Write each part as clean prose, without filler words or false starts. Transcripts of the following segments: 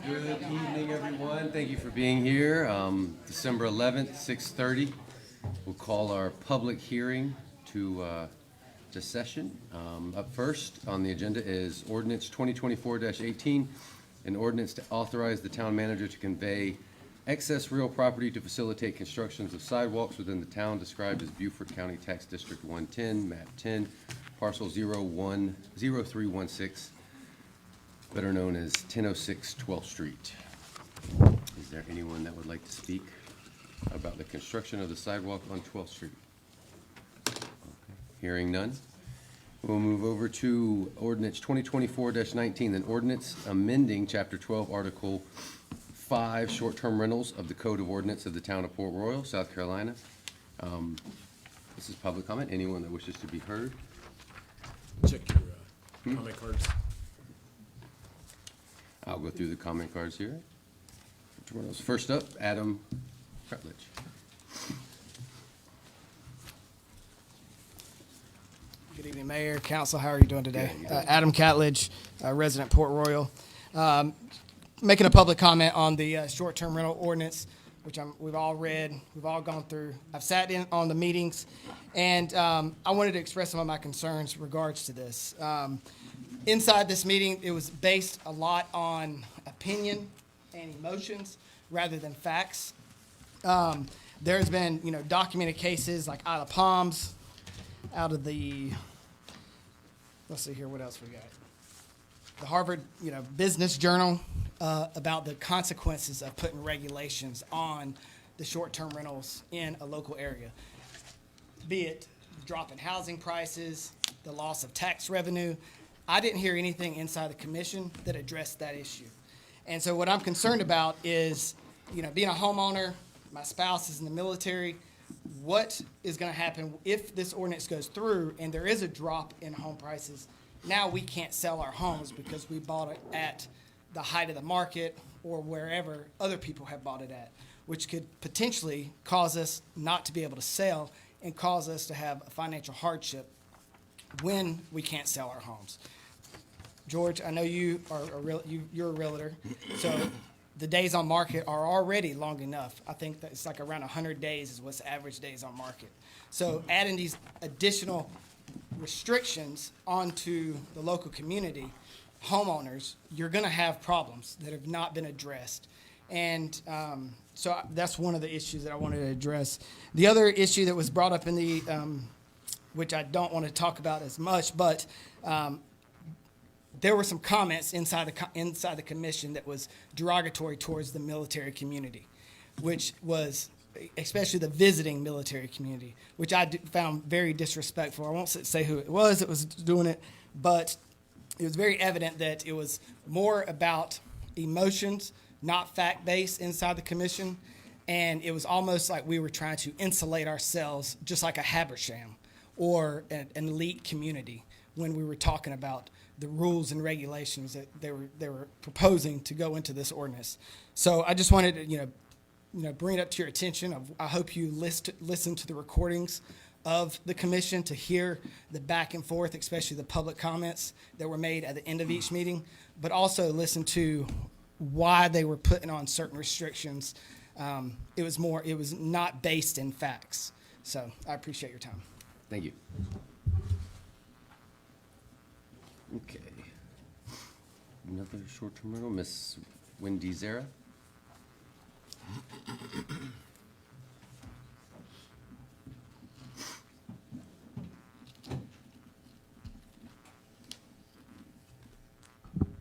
Good evening, everyone. Thank you for being here. December 11th, 6:30. We'll call our public hearing to session. Up first on the agenda is ordinance 2024-18, an ordinance to authorize the town manager to convey excess real property to facilitate constructions of sidewalks within the town described as Beaufort County Tax District 110, map 10, parcel 010316, better known as 1006 12th Street. Is there anyone that would like to speak about the construction of the sidewalk on 12th Street? Okay. Hearing none, we'll move over to ordinance 2024-19, an ordinance amending Chapter 12, Article 5, short-term rentals of the Code of Ordinance of the Town of Port Royal, South Carolina. This is public comment. Anyone that wishes to be heard? Check your comment cards. I'll go through the comment cards here. First up, Adam Catledge. Good evening, Mayor, Council. How are you doing today? Adam Catledge, resident Port Royal. Making a public comment on the short-term rental ordinance, which we've all read, we've all gone through. I've sat in on the meetings, and I wanted to express some of my concerns in regards to this. Inside this meeting, it was based a lot on opinion and emotions rather than facts. There's been, documented cases like Isle of Palms, out of the, let's see here, what else we got? The Harvard, Business Journal, about the consequences of putting regulations on the short-term rentals in a local area. Be it drop in housing prices, the loss of tax revenue. I didn't hear anything inside the commission that addressed that issue. And so what I'm concerned about is, being a homeowner, my spouse is in the military, what is going to happen if this ordinance goes through and there is a drop in home prices? Now we can't sell our homes because we bought it at the height of the market or wherever other people have bought it at, which could potentially cause us not to be able to sell and cause us to have a financial hardship when we can't sell our homes. George, I know you are you're a realtor, so the days on market are already long enough. I think that it's like around 100 days is what's the average days on market. So adding these additional restrictions onto the local community, homeowners, you're going to have problems that have not been addressed. And so that's one of the issues that I wanted to address. The other issue that was brought up in the, which I don't want to talk about as much, but there were some comments inside the commission that was derogatory towards the military community, which was especially the visiting military community, which I found very disrespectful. I won't say who it was that was doing it, but it was very evident that it was more about emotions, not fact-based inside the commission, and it was almost like we were trying to insulate ourselves, just like a Habersham or an elite community, when we were talking about the rules and regulations that they were proposing to go into this ordinance. So I just wanted to bring it up to your attention. I hope you listen to the recordings of the commission to hear the back and forth, especially the public comments that were made at the end of each meeting, but also listen to why they were putting on certain restrictions. It was not based in facts. So I appreciate your time. Thank you. Okay. Another short-term rental, Miss Wendy Zara.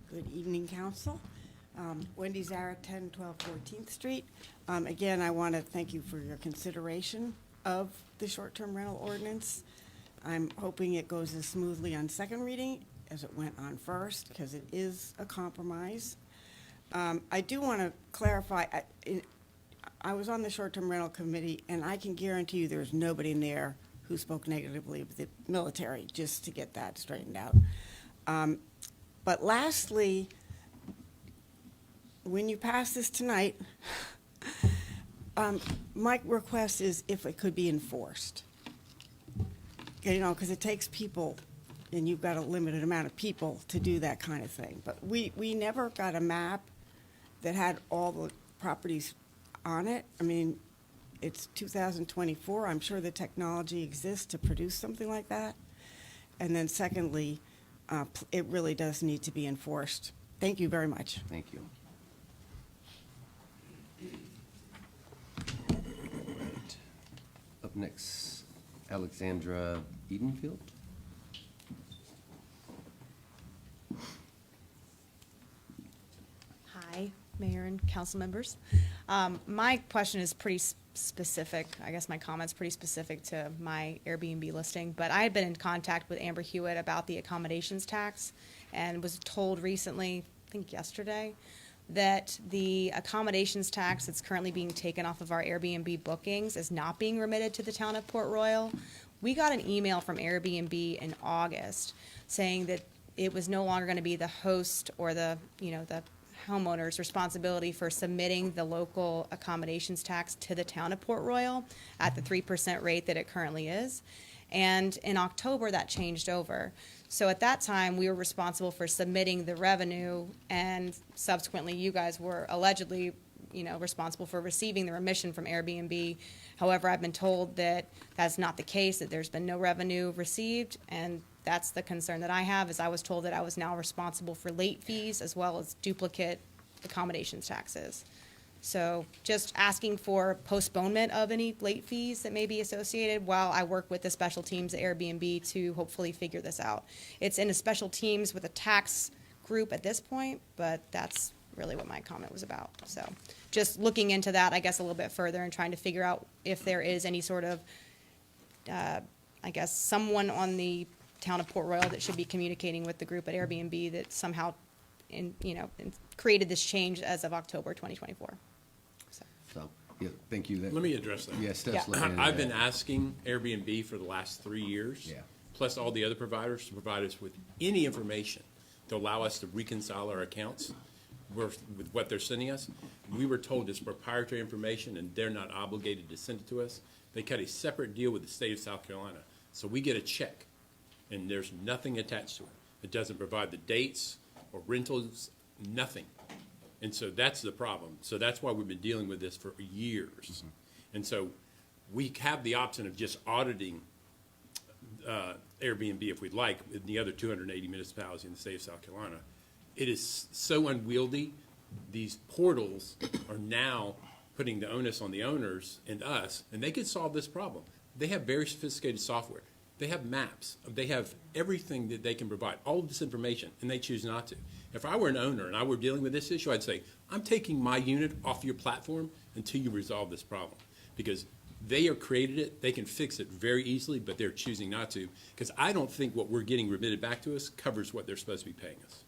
Good evening, Council. Wendy Zara, 1012 14th Street. Again, I want to thank you for your consideration of the short-term rental ordinance. I'm hoping it goes as smoothly on second reading as it went on first, because it is a compromise. I do want to clarify, I was on the short-term rental committee, and I can guarantee you there's nobody in there who spoke negatively of the military, just to get that straightened out. But lastly, when you pass this tonight, my request is if it could be enforced. Because it takes people and you've got a limited amount of people to do that kind of thing. But we never got a map that had all the properties on it. I mean, it's 2024. I'm sure the technology exists to produce something like that. And then secondly, it really does need to be enforced. Thank you very much. Thank you. Up next, Alexandra Edenfield. Hi, Mayor and council members. My question is pretty specific. I guess my comment's pretty specific to my Airbnb listing, but I had been in contact with Amber Hewitt about the accommodations tax and was told recently, I think yesterday, that the accommodations tax that's currently being taken off of our Airbnb bookings is not being remitted to the town of Port Royal. We got an email from Airbnb in August saying that it was no longer going to be the host or the homeowner's responsibility for submitting the local accommodations tax to the town of Port Royal at the 3% rate that it currently is. And in October, that changed over. So at that time, we were responsible for submitting the revenue, and subsequently, you guys were allegedly, responsible for receiving the remission from Airbnb. However, I've been told that that's not the case, that there's been no revenue received, and that's the concern that I have, is I was told that I was now responsible for late fees as well as duplicate accommodations taxes. So just asking for postponement of any late fees that may be associated while I work with the special teams at Airbnb to hopefully figure this out. It's in a special teams with a tax group at this point, but that's really what my comment was about. So just looking into that, I guess, a little bit further and trying to figure out if there is any sort of, someone on the town of Port Royal that should be communicating with the group at Airbnb that somehow, created this change as of October 2024. So, yeah, thank you. Let me address that. Yeah, Steph's Yeah. looking into I've been that. asking Airbnb for the last 3 years, Yeah. plus all the other providers, to provide us with any information to allow us to reconcile our accounts with what they're sending us. We were told it's proprietary information and they're not obligated to send it to us. They cut a separate deal with the state of South Carolina. So we get a check and there's nothing attached to it. It doesn't provide the dates or rentals, nothing. And so that's the problem. So that's why we've been dealing with this for years. And so we have the option of just auditing Airbnb if we'd like, in the other 280 municipalities in the state of South Carolina. It is so unwieldy. These portals are now putting the onus on the owners and us, and they could solve this problem. They have very sophisticated software. They have maps. They have everything that they can provide, all of this information, and they choose not to. If I were an owner and I were dealing with this issue, I'd say, I'm taking my unit off your platform until you resolve this problem. Because they have created it, they can fix it very easily, but they're choosing not to. Because I don't think what we're getting remitted back to us covers what they're supposed to be paying us.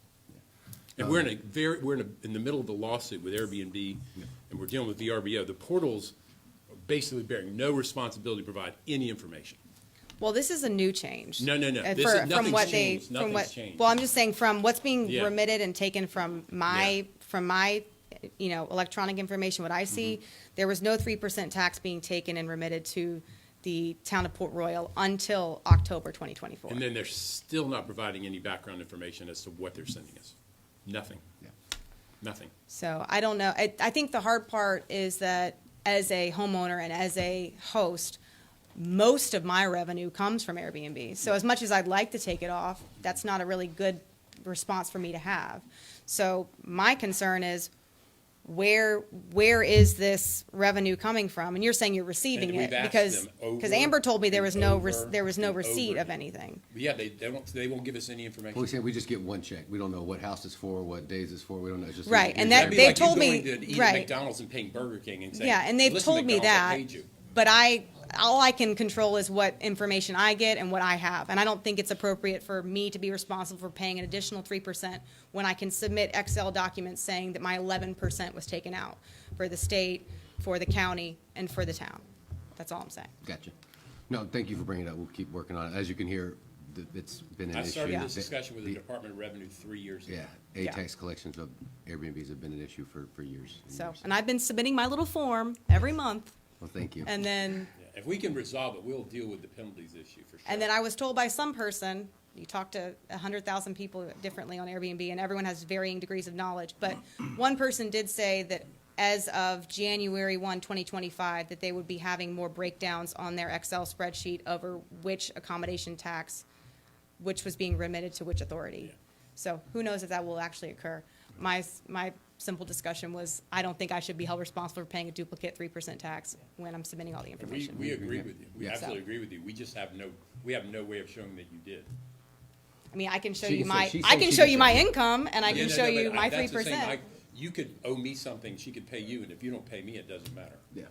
And we're in the middle of a lawsuit with Airbnb, and we're dealing with VRBO. The portals are basically bearing no responsibility to provide any information. Well, this is a new change. No. Uh, This for- is- from nothing's what changed. from Nothing's what- changed. Well, I'm just saying from what's being Yeah. remitted and taken from my electronic information, what I see, there was no 3% tax being taken and remitted to the town of Port Royal until October 2024. And then they're still not providing any background information as to what they're sending us. Nothing. Yeah. Nothing. So I don't know. I think the hard part is that as a homeowner and as a host, most of my revenue comes from Airbnb. So as much as I'd like to take it off, that's not a really good response for me to have. So my concern is where is this revenue coming from? And you're saying you're receiving And it we've asked because them over Amber told me there was no and over receipt and of over. anything. Yeah, they won't give us any information. Well, we say we just get one check. We don't know what house it's for, what days it's for. We don't know. It's just Right, and That'd that be they've like you told me going to eat right. at McDonald's and paying Burger King and saying, Yeah, and they've "Listen, told me McDonald's, I that, paid you." but all I can control is what information I get and what I have. And I don't think it's appropriate for me to be responsible for paying an additional 3% when I can submit Excel documents saying that my 11% was taken out for the state, for the county, and for the town. That's all I'm saying. Gotcha. No, thank you for bringing it up. We'll keep working on it. As you can hear, it's been an I issue. started this The- discussion with the the- Department of Revenue 3 years ago. Yeah, Yeah. tax collections of Airbnbs have been an issue for years. and So, years. and I've been submitting my little form every month, Well, thank you. and then Yeah, if we can resolve it, we'll deal with the penalties issue for sure. I was told by some person You talk to 100,000 people differently on Airbnb, and everyone has varying degrees of knowledge. But one person did say that as of January 1, 2025, that they would be having more breakdowns on their Excel spreadsheet over which accommodation tax, which was being remitted to which authority. So who knows if that will actually occur. My simple discussion was, I don't think I should be held responsible for paying a duplicate 3% tax when I'm submitting all the information. We agree with you. We Yeah. absolutely agree with you. We just have no way of showing that you did. I mean, I can show She you said- my, she I said can she show could you show my you. income, and I Yeah, can no, show no, you but my that's the same. 3%. You could owe me something, she could pay you, and if you don't pay me, it doesn't matter. Yeah.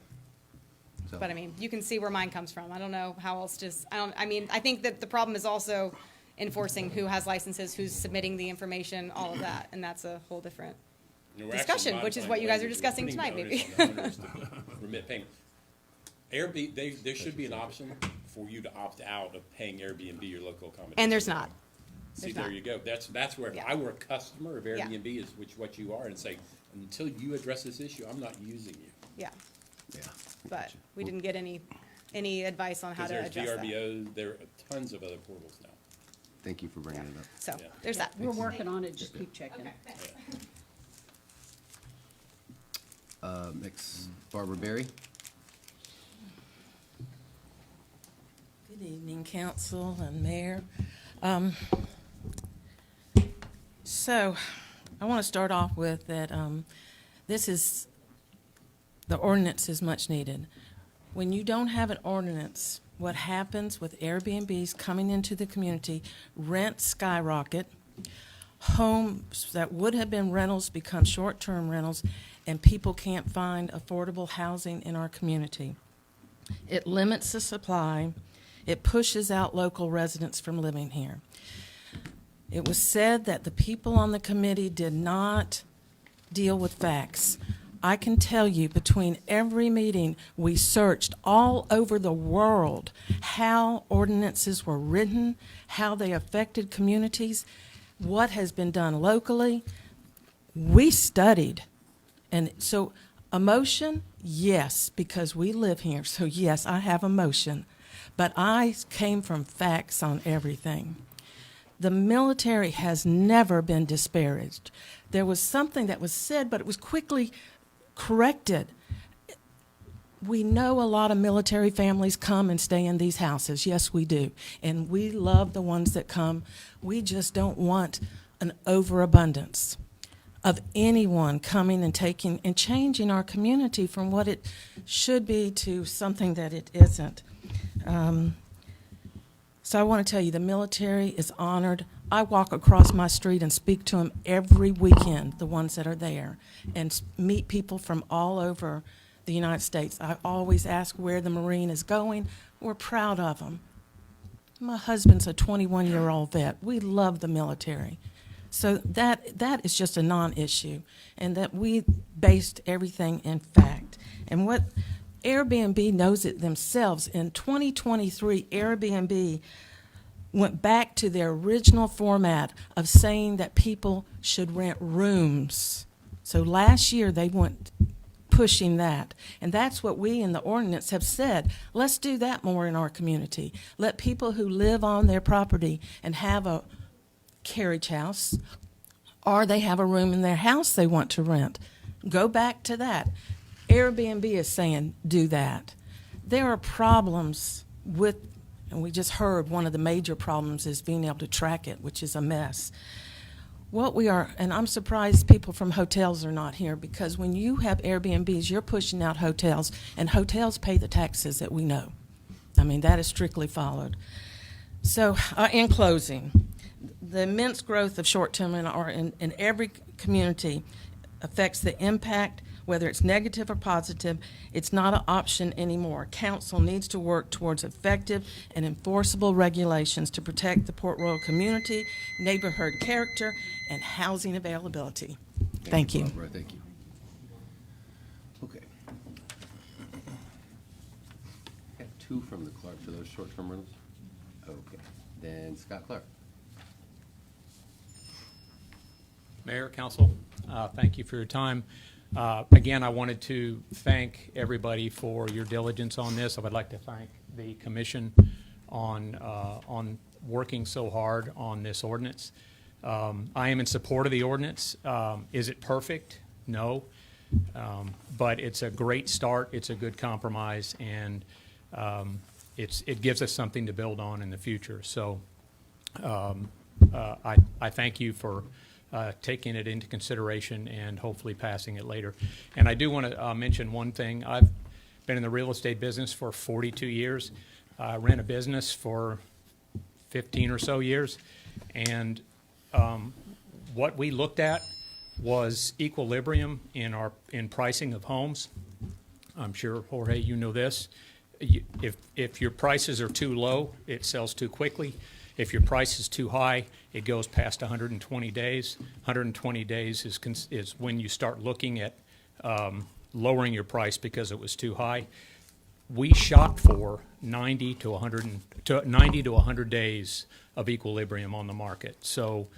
So- But I mean, you can see where mine comes from. I don't know how else I think that the problem is also enforcing who has licenses, who's submitting the information, all of that, and that's a whole different. And we're actually Discussion, which is modifying what you guys are language. discussing We're tonight, putting maybe. the onus on the owners to remit payment. Airbnb, there should be an option for you to opt out of paying Airbnb your local accommodation. And there's not. See, There's there not. you go. That's where, if Yeah. I were a customer of Yeah. Airbnb, is what you are, and say, until you address this issue, I'm not using you. Yeah, Yeah. but we didn't get any advice on how Because to there's adjust that. VRBO, there are tons of other portals now. Thank you for bringing it up. So, Yeah. there's that. We're working on it, just keep checking. Next, Barbara Berry. Good evening, council and mayor. So, I want to start off with that the ordinance is much needed. When you don't have an ordinance, what happens with Airbnbs coming into the community, rents skyrocket, homes that would have been rentals become short-term rentals, and people can't find affordable housing in our community. It limits the supply. It pushes out local residents from living here. It was said that the people on the committee did not deal with facts. I can tell you, between every meeting, we searched all over the world how ordinances were written, how they affected communities, what has been done locally. We studied. And so emotion, yes, because we live here. So yes, I have emotion. But I came from facts on everything. The military has never been disparaged. There was something that was said, but it was quickly corrected. We know a lot of military families come and stay in these houses. Yes, we do. And we love the ones that come. We just don't want an overabundance of anyone coming and taking and changing our community from what it should be to something that it isn't. So I want to tell you, the military is honored. I walk across my street and speak to them every weekend, the ones that are there, and meet people from all over the United States. I always ask where the Marine is going. We're proud of them. My husband's a 21-year-old vet. We love the military. So that is just a non-issue, and that we based everything in fact. And what Airbnb knows it themselves. In 2023, Airbnb went back to their original format of saying that people should rent rooms. So last year they went pushing that. And that's what we in the ordinance have said. Let's do that more in our community. Let people who live on their property and have a carriage house, or they have a room in their house they want to rent, go back to that. Airbnb is saying do that. There are problems with, and we just heard one of the major problems is being able to track it, which is a mess. What we are, and I'm surprised people from hotels are not here, because when you have Airbnbs, you're pushing out hotels, and hotels pay the taxes that we know. I mean, that is strictly followed. So, in closing, the immense growth of short-term rental in every community affects the impact, whether it's negative or positive. It's not an option anymore. Council needs to work towards effective and enforceable regulations to protect the Port Royal community, neighborhood character, and housing availability. Thank you. Barbara, thank you. Okay. Got two from the clerk for those short-term rentals? Okay. Then Scott Clark. Mayor, Council, thank you for your time. Again, I wanted to thank everybody for your diligence on this. I would like to thank the commission on working so hard on this ordinance. I am in support of the ordinance. Is it perfect? No. But it's a great start, it's a good compromise, and it gives us something to build on in the future. So I thank you for taking it into consideration and hopefully passing it later. And I do want to mention one thing. I've been in the real estate business for 42 years. I ran a business for 15 or so years, and what we looked at was equilibrium in pricing of homes. I'm sure, Jorge, you know this. If your prices are too low, it sells too quickly. If your price is too high, it goes past 120 days. 120 days is when you start looking at lowering your price because it was too high. We shot for 90 to 100 days of equilibrium on the market. So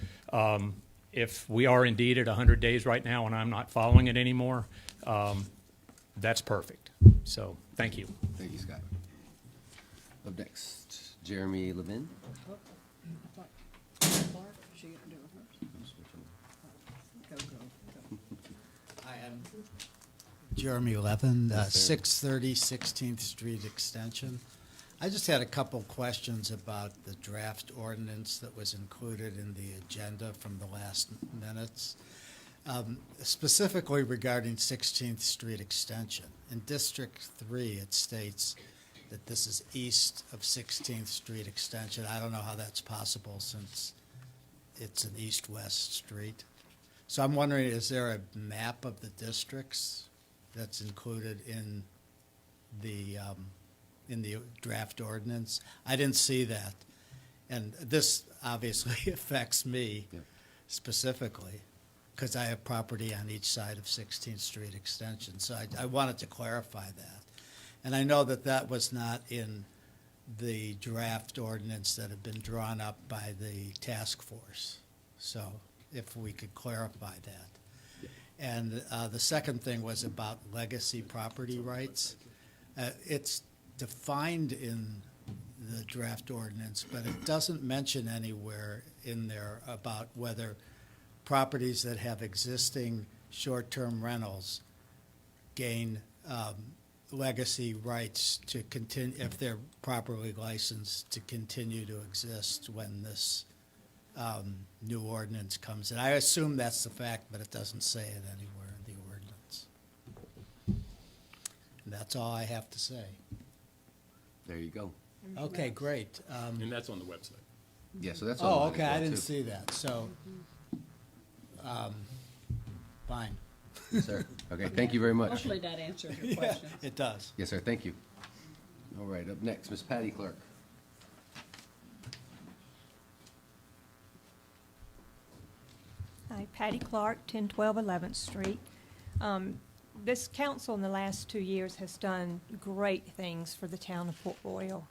if we are indeed at 100 days right now and I'm not following it anymore, that's perfect. So thank you. Thank you, Scott. Up next, Jeremy Levin. She gonna do it first? Go. I am Jeremy Levin, Yes, sir. 630 16th Street Extension. I just had a couple questions about the draft ordinance that was included in the agenda from the last minutes, specifically regarding 16th Street Extension. In District 3, it states that this is east of 16th Street Extension. I don't know how that's possible since it's an east-west street. So I'm wondering, is there a map of the districts that's included in the draft ordinance? I didn't see that. And this obviously affects me Yep. specifically because I have property on each side of 16th Street Extension. So I wanted to clarify that. And I know that that was not in the draft ordinance that had been drawn up by the task force. So if we could clarify that. And the second thing was about legacy property rights. It's defined in the draft ordinance, but it doesn't mention anywhere in there about whether properties that have existing short-term rentals gain legacy rights to continue, if they're properly licensed, to continue to exist when this new ordinance comes in. I assume that's the fact, but it doesn't say it anywhere in the ordinance. And that's all I have to say. There you go. Okay, great. And that's on the website. Yeah, so that's Oh, online as okay, I well, didn't too. see that, so, fine. Yes, sir. Okay, thank you very much. Hopefully that answers your question. It does. Yes, sir, thank you. All right, up next, Ms. Patty Clark. Hi, Patty Clark, 1012 11th Street. This council in the last 2 years has done great things for the town of Port Royal.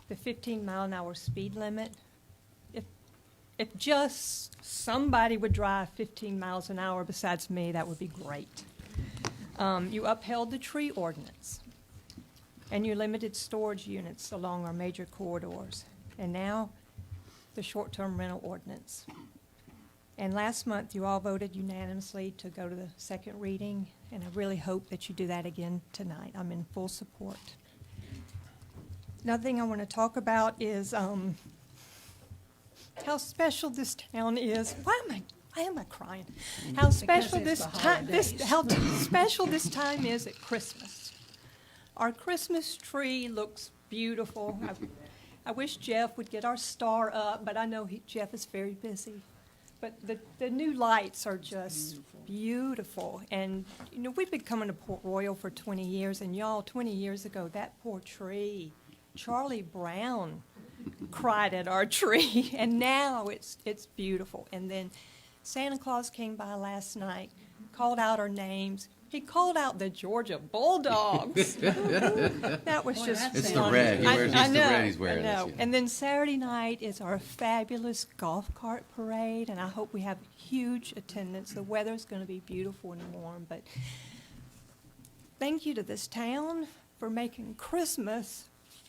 The 15-mile-an-hour speed limit, if just somebody would drive 15 miles an hour besides me, that would be great. You upheld the tree ordinance, and you limited storage units along our major corridors. And now, the short-term rental ordinance. And last month, you all voted unanimously to go to the second reading, and I really hope that you do that again tonight. I'm in full support. Another thing I want to talk about is how special this town is. Why am I crying? How special it's this the time, how holidays. special this time is at Christmas. Our Christmas tree looks beautiful. I wish Jeff would get our star up, but I know Jeff is very busy. But the new lights are just beautiful. And, you know, we've been coming to Port Royal for 20 years, and y'all, 20 years ago, that poor tree, Charlie Brown cried at our tree, and now it's beautiful. And then Santa Claus came by last night, called out our names. He called out the Georgia Bulldogs. That was Boy, just that's It's the Sounds red. He I- wears, I it's the know, red he's wearing. I know. this year. And then Saturday night is our fabulous golf cart parade, and I hope we have huge attendance. The weather's going to be beautiful and warm, but thank you to this town for making Christmas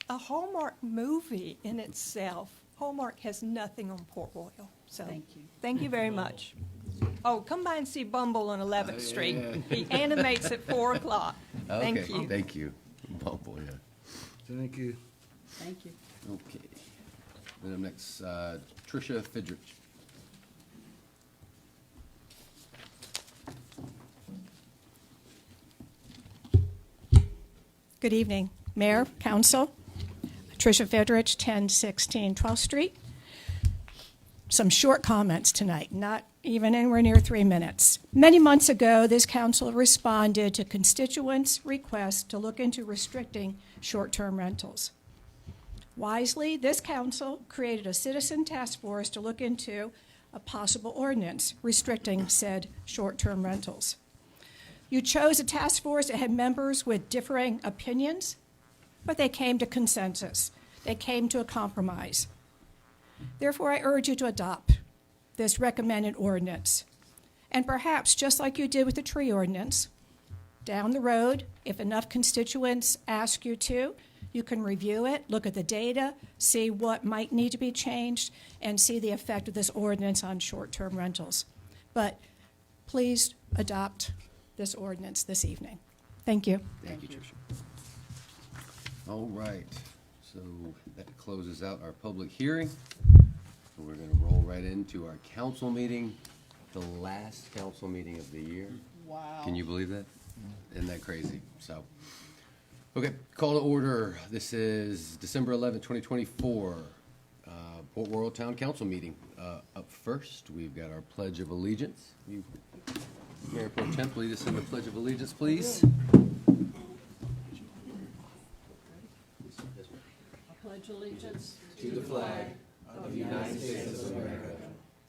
a Hallmark movie in itself. Hallmark has nothing on Port Royal, so. Thank you. Thank you very much. Oh, come by and see Bumble on 11th Street. He animates at 4 o'clock. Thank Okay, you. thank you. Bumble, yeah. Thank you. Thank you. Okay. Then up next, Tricia Fidrich. Good evening, Mayor, Council. Tricia Fedrich, 1016 12th Street. Some short comments tonight, not even anywhere near 3 minutes. Many months ago, this council responded to constituents' requests to look into restricting short-term rentals. Wisely, this council created a citizen task force to look into a possible ordinance restricting said short-term rentals. You chose a task force that had members with differing opinions, but they came to consensus. They came to a compromise. Therefore, I urge you to adopt this recommended ordinance. And perhaps, just like you did with the tree ordinance, down the road, if enough constituents ask you to, you can review it, look at the data, see what might need to be changed, and see the effect of this ordinance on short-term rentals. But please adopt this ordinance this evening. Thank you. Thank you, Tricia. All right, so that closes out our public hearing. So we're gonna roll right into our council meeting, the last council meeting of the year. Wow. Can you believe that? Isn't that crazy? So, okay, call to order. This is December 11th, 2024, Port Royal Town Council meeting. Up first, we've got our Pledge of Allegiance. You, Mayor Pro Tem, lead us in the Pledge of Allegiance, please. I pledge allegiance To the flag of the United States of America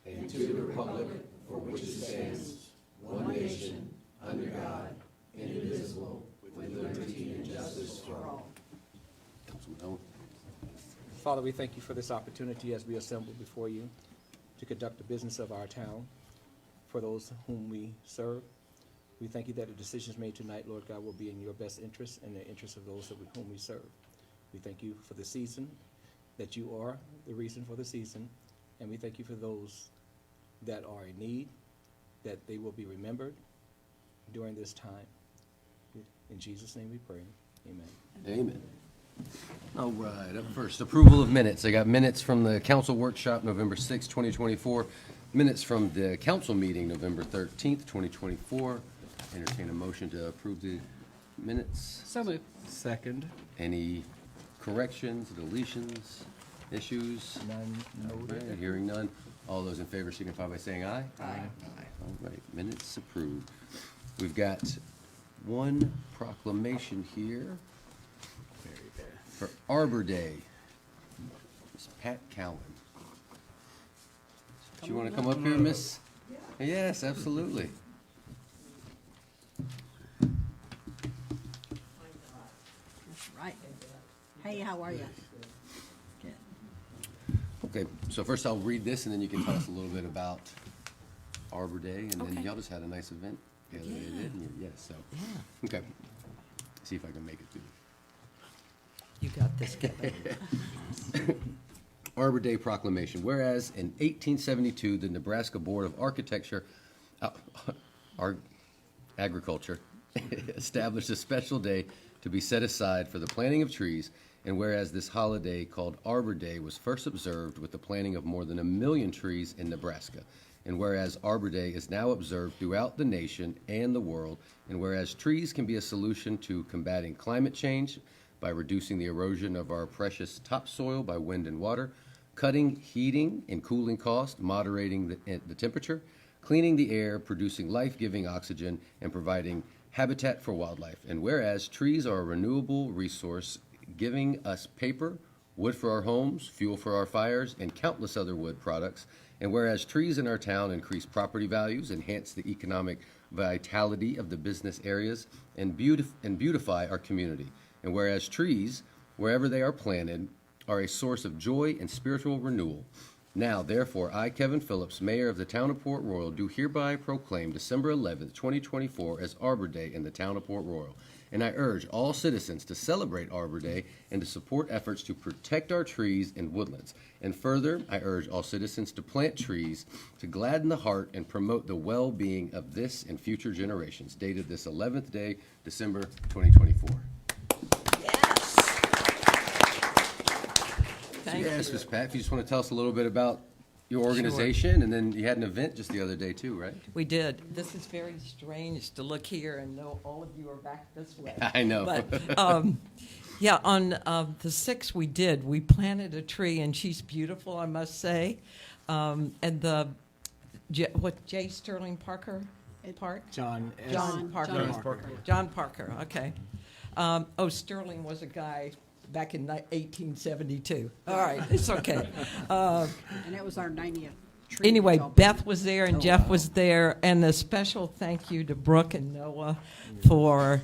and to the republic for which it stands, one nation, under God, indivisible, with liberty and justice for all. Councilman Owen. Father, we thank you for this opportunity as we assemble before you to conduct the business of our town for those whom we serve. We thank you that the decisions made tonight, Lord God, will be in your best interest and the interest of those whom we serve. We thank you for the season, that you are the reason for the season, and we thank you for those that are in need, that they will be remembered during this time. In Jesus' name we pray. Amen. Amen. All right, up first, approval of minutes. I got minutes from the council workshop, November 6th, 2024. Minutes from the council meeting, November 13th, 2024. Entertain a motion to approve the minutes. So moved. Second. Any corrections, deletions, issues? None All noted. right, hearing none. All those in favor signify by saying aye. Aye. All right, minutes approved. We've got one proclamation here for Arbor Day. Miss Pat Cowan. Do you want to come up here, Miss? Yes, absolutely. That's right. Hey, how are you? Good. Okay, so first I'll read this, and then you can tell us a little bit about Arbor Day, and then Okay. y'all just had a nice event the other day, didn't you? Yes, so. Okay. See if I can make it through. You got this, Kevin. Arbor Day Proclamation. Whereas in 1872, the Nebraska Board of Architecture, Agriculture established a special day to be set aside for the planting of trees, and whereas this holiday called Arbor Day was first observed with the planting of more than 1 million trees in Nebraska, and whereas Arbor Day is now observed throughout the nation and the world, and whereas trees can be a solution to combating climate change by reducing the erosion of our precious topsoil by wind and water, cutting heating and cooling costs, moderating the temperature, cleaning the air, producing life-giving oxygen, and providing habitat for wildlife. And whereas trees are a renewable resource, giving us paper, wood for our homes, fuel for our fires, and countless other wood products. And whereas trees in our town increase property values, enhance the economic vitality of the business areas, and beautify our community. And whereas trees, wherever they are planted, are a source of joy and spiritual renewal. Now, therefore, I, Kevin Phillips, Mayor of the Town of Port Royal, do hereby proclaim December 11th, 2024 as Arbor Day in the Town of Port Royal. and I urge all citizens to celebrate Arbor Day and to support efforts to protect our trees and woodlands. And further, I urge all citizens to plant trees to gladden the heart and promote the well-being of this and future generations. Dated this 11th day, December 2024. Yes, Ms. Pat, if you just want to tell us a little bit about your organization, and then you had an event just the other day too, right? We did. This is very strange to look here and know all of you are back this way. I know. But, yeah, on the 6th we planted a tree, and she's beautiful, I must say. And J. Sterling Parker Park? John Parker. John Parker, okay. Sterling was a guy back in 1872. All right, it's okay. And it was our 90th tree. Anyway, opening. Beth was there and Jeff was there, and a special thank you to Brooke and Noah for,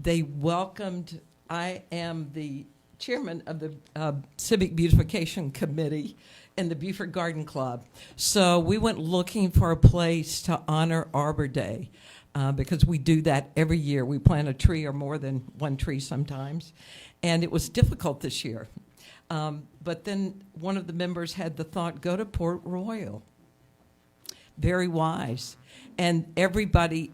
they welcomed, I am the chairman of the Civic Beautification Committee in the Buford Garden Club. So we went looking for a place to honor Arbor Day. Because we do that every year. We plant a tree or more than one tree sometimes. And it was difficult this year. But then one of the members had the thought, go to Port Royal. Very wise. And everybody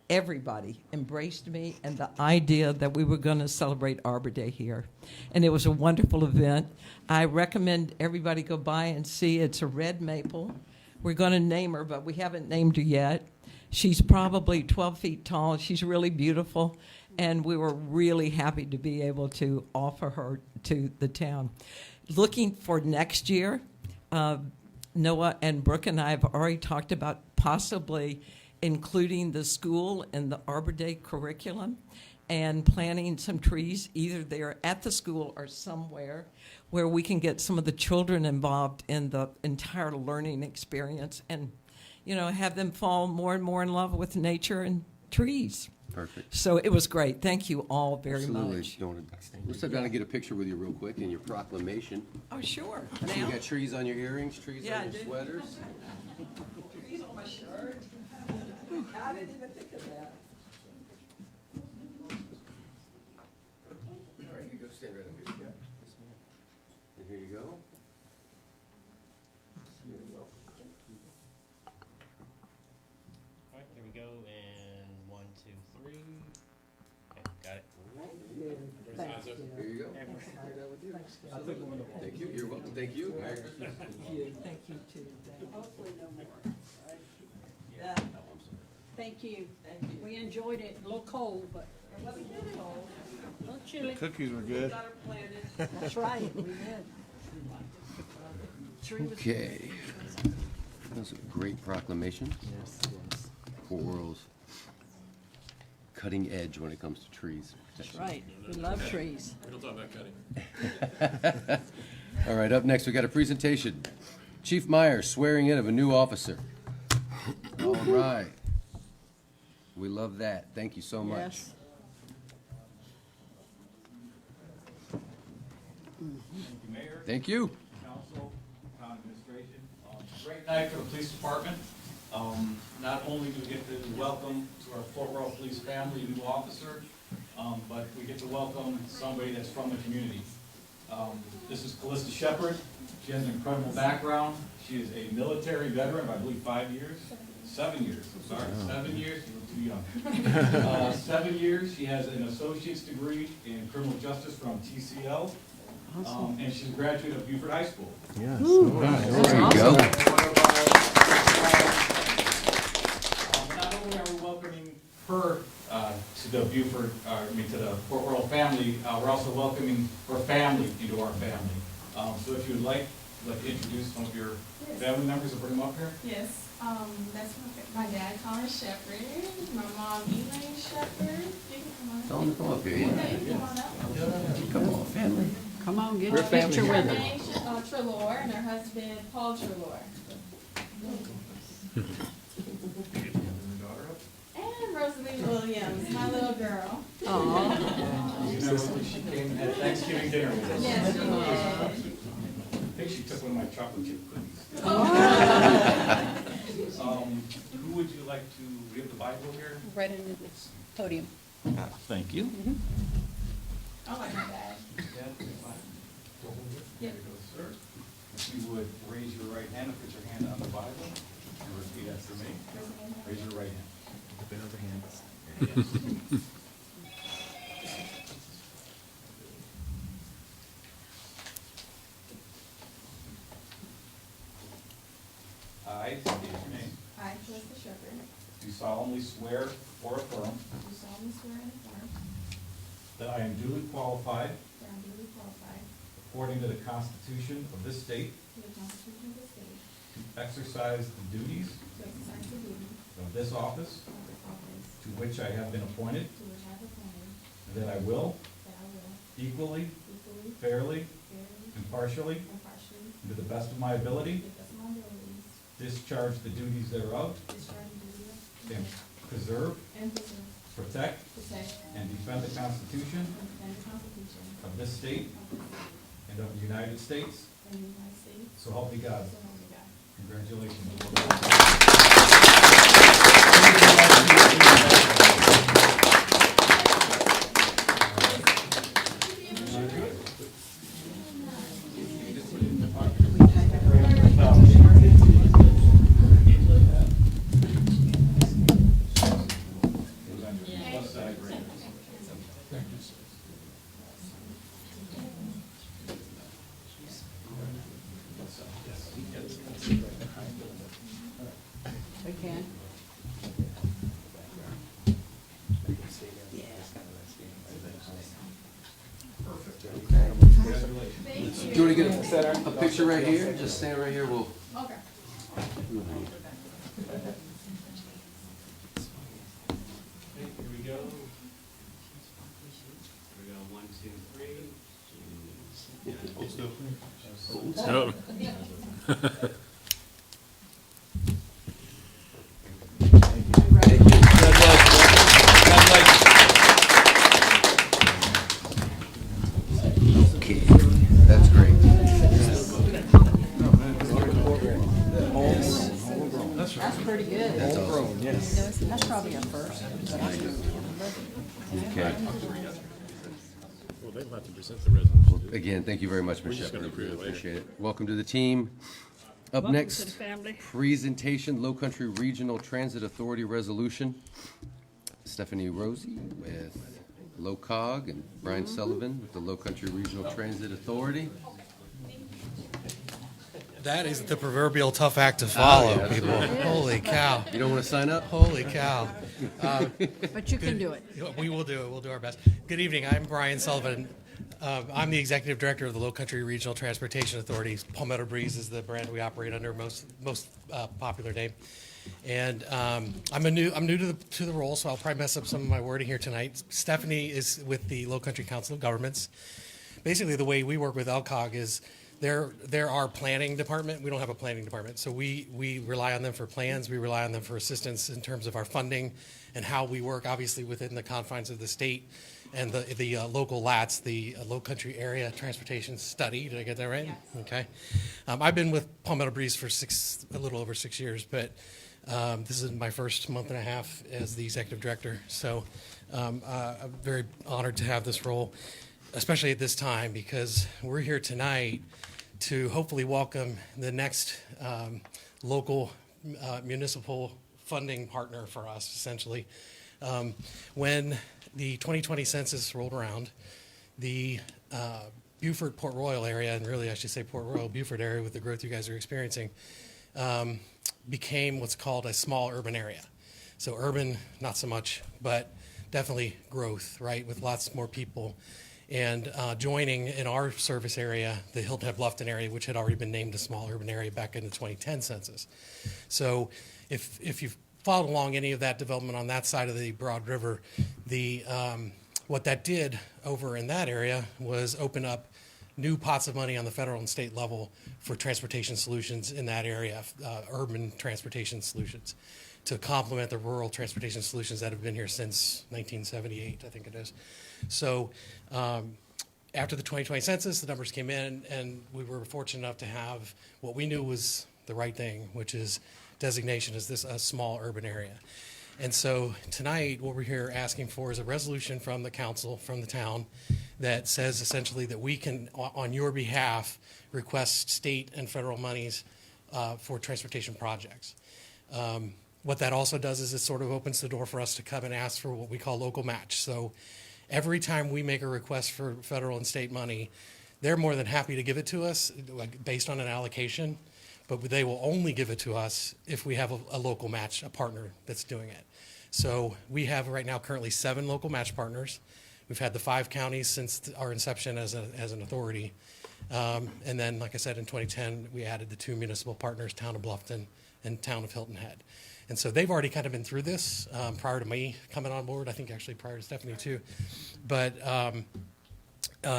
embraced me and the idea that we were going to celebrate Arbor Day here. And it was a wonderful event. I recommend everybody go by and see. It's a red maple. We're going to name her, but we haven't named her yet. She's probably 12 feet tall. She's really beautiful, and we were really happy to be able to offer her to the town. Looking for next year, Noah and Brooke and I have already talked about possibly including the school in the Arbor Day curriculum and planting some trees either there at the school or somewhere where we can get some of the children involved in the entire learning experience and have them fall more and more in love with nature and trees. Perfect. So it was great. Thank you all very much. We'll sit down and get a picture with you real quick in your proclamation. Oh, sure. You got trees on your earrings, trees on your sweaters. Trees on my shirt. I didn't even think of that. All right, you go stand right up here. And here you go. All right, there we go, and 1, 2, 3. Okay, got it. Here you go. Thank you. You're welcome. Thank you. Merry Christmas. Thank you, too. Hopefully no more. Thank you. We enjoyed it. A little cold, but it wasn't too cold. A little chilly. Cookies were good. That's right, we did. Tree was Okay. That was a great proclamation. Port Royal's cutting edge when it comes to trees. That's right. We love trees. We don't talk about cutting. All right, up next, we got a presentation. Chief Myers swearing in of a new officer. All right. We love that. Thank you so much. Yes. Mayor, Thank you. council, town administration. Great night for the police department. Not only do we get to welcome to our Port Royal Police family a new officer, but we get to welcome somebody that's from the community. This is Callista Shepard. She has an incredible background. She is a military veteran of, I believe, 5 years. 7 years, I'm sorry, 7 years, you look too young. 7 years, she has an associate's degree in criminal justice from TCL, and she's a graduate of Buford High School. There you go. Not only are we welcoming her to the Buford, to the Port Royal family, we're also welcoming her family into our family. So if you'd like to introduce some of your family members and bring them up here. Yes, that's my dad, Connor Shepard, my mom, Elaine Shepard. You can come on. Tell them to come up here. Okay, you can come on up. Come on, family. Come on, get We're a picture family. with Her her. name, Trelaw, and her husband, Paul Trelaw. And Rosalie Williams, my little girl. She came at Thanksgiving dinner with us. Yes, she did. I think she took one of my chocolate chip cookies. Who would you like to, we have the Bible here? Right into this podium. Thank you. Oh, my bad. There you go, sir. If you would raise your right hand and put your hand on the Bible and repeat after me. Raise your right hand. Open other hand. I state your name. I, Calista Shepherd, Do solemnly swear or affirm do solemnly swear and affirm that I am duly qualified, that I am duly qualified, according to the Constitution of this state, to the Constitution of the state, to exercise the duties to exercise the duties of this office of this office, to which I have been appointed, to which I have appointed, and that I will that I will equally, equally, fairly, fairly, impartially, impartially, and to the best of my ability, to the best of my abilities, discharge the duties thereof, discharge the duties and preserve, and preserve, protect, protect, and defend the Constitution and defend the Constitution of this state of this state and of the United States. and the United States, So help me God. so help me God. Congratulations. We can. Do you want to get a picture right here? Just stand right here, we'll. Okay. Here we go. Here we go, 1, 2, 3. No. Okay, that's great. That's pretty good. That's awesome. That's probably a first. Okay. Well, they'll have to present the resolution. Again, thank you very much, We're Ms. just gonna Shepherd. approve it later. Appreciate it. Welcome to the team. Up Welcome to next, the family. presentation, Low Country Regional Transit Authority Resolution. Stephanie Rosie with LoCog and Brian Sullivan with the Low Country Regional Transit Authority. That is the proverbial tough act to follow, yeah, people. absolutely. Holy cow. You don't want to sign up? Holy cow. But you can do it. We will do it. We'll do our best. Good evening. I'm Brian Sullivan. I'm the executive director of the Low Country Regional Transportation Authority. Palmetto Breeze is the brand we operate under, most popular name. And I'm new to the role, so I'll probably mess up some of my wording here tonight. Stephanie is with the Low Country Council of Governments. Basically, the way we work with LCOG is they're our planning department. We don't have a planning department, so we rely on them for plans. We rely on them for assistance in terms of our funding and how we work, obviously within the confines of the state and the local LATS, the Low Country Area Transportation Study. Did I get that right? Yes. Okay. I've been with Palmetto Breeze for a little over 6 years, but this is my first month and a half as the executive director. So I'm very honored to have this role, especially at this time, because we're here tonight to hopefully welcome the next local municipal funding partner for us, essentially. When the 2020 census rolled around, the Beaufort Port Royal area, and really I should say Port Royal Beaufort area with the growth you guys are experiencing, became what's called a small urban area. So urban, not so much, but definitely growth, right, with lots more people. And joining in our service area, the Hilton Head Bluffton area, which had already been named a small urban area back in the 2010 census. So if you've followed along any of that development on that side of the Broad River, what that did over in that area was open up new pots of money on the federal and state level for transportation solutions in that area, urban transportation solutions, to complement the rural transportation solutions that have been here since 1978, I think it is. So after the 2020 census, the numbers came in, and we were fortunate enough to have what we knew was the right thing, which is designation as this a small urban area. And so tonight, what we're here asking for is a resolution from the council, from the town, that says essentially that we can, on your behalf, request state and federal monies for transportation projects. What that also does is it sort of opens the door for us to come and ask for what we call local match. So every time we make a request for federal and state money, they're more than happy to give it to us, like, based on an allocation, but they will only give it to us if we have a local match, a partner that's doing it. So we have right now currently 7 local match partners. We've had the 5 counties since our inception as an authority. And then, like I said, in 2010, we added the 2 municipal partners, Town of Bluffton and Town of Hilton Head. And so they've already kind of been through this prior to me coming on board. I think actually prior to Stephanie too. But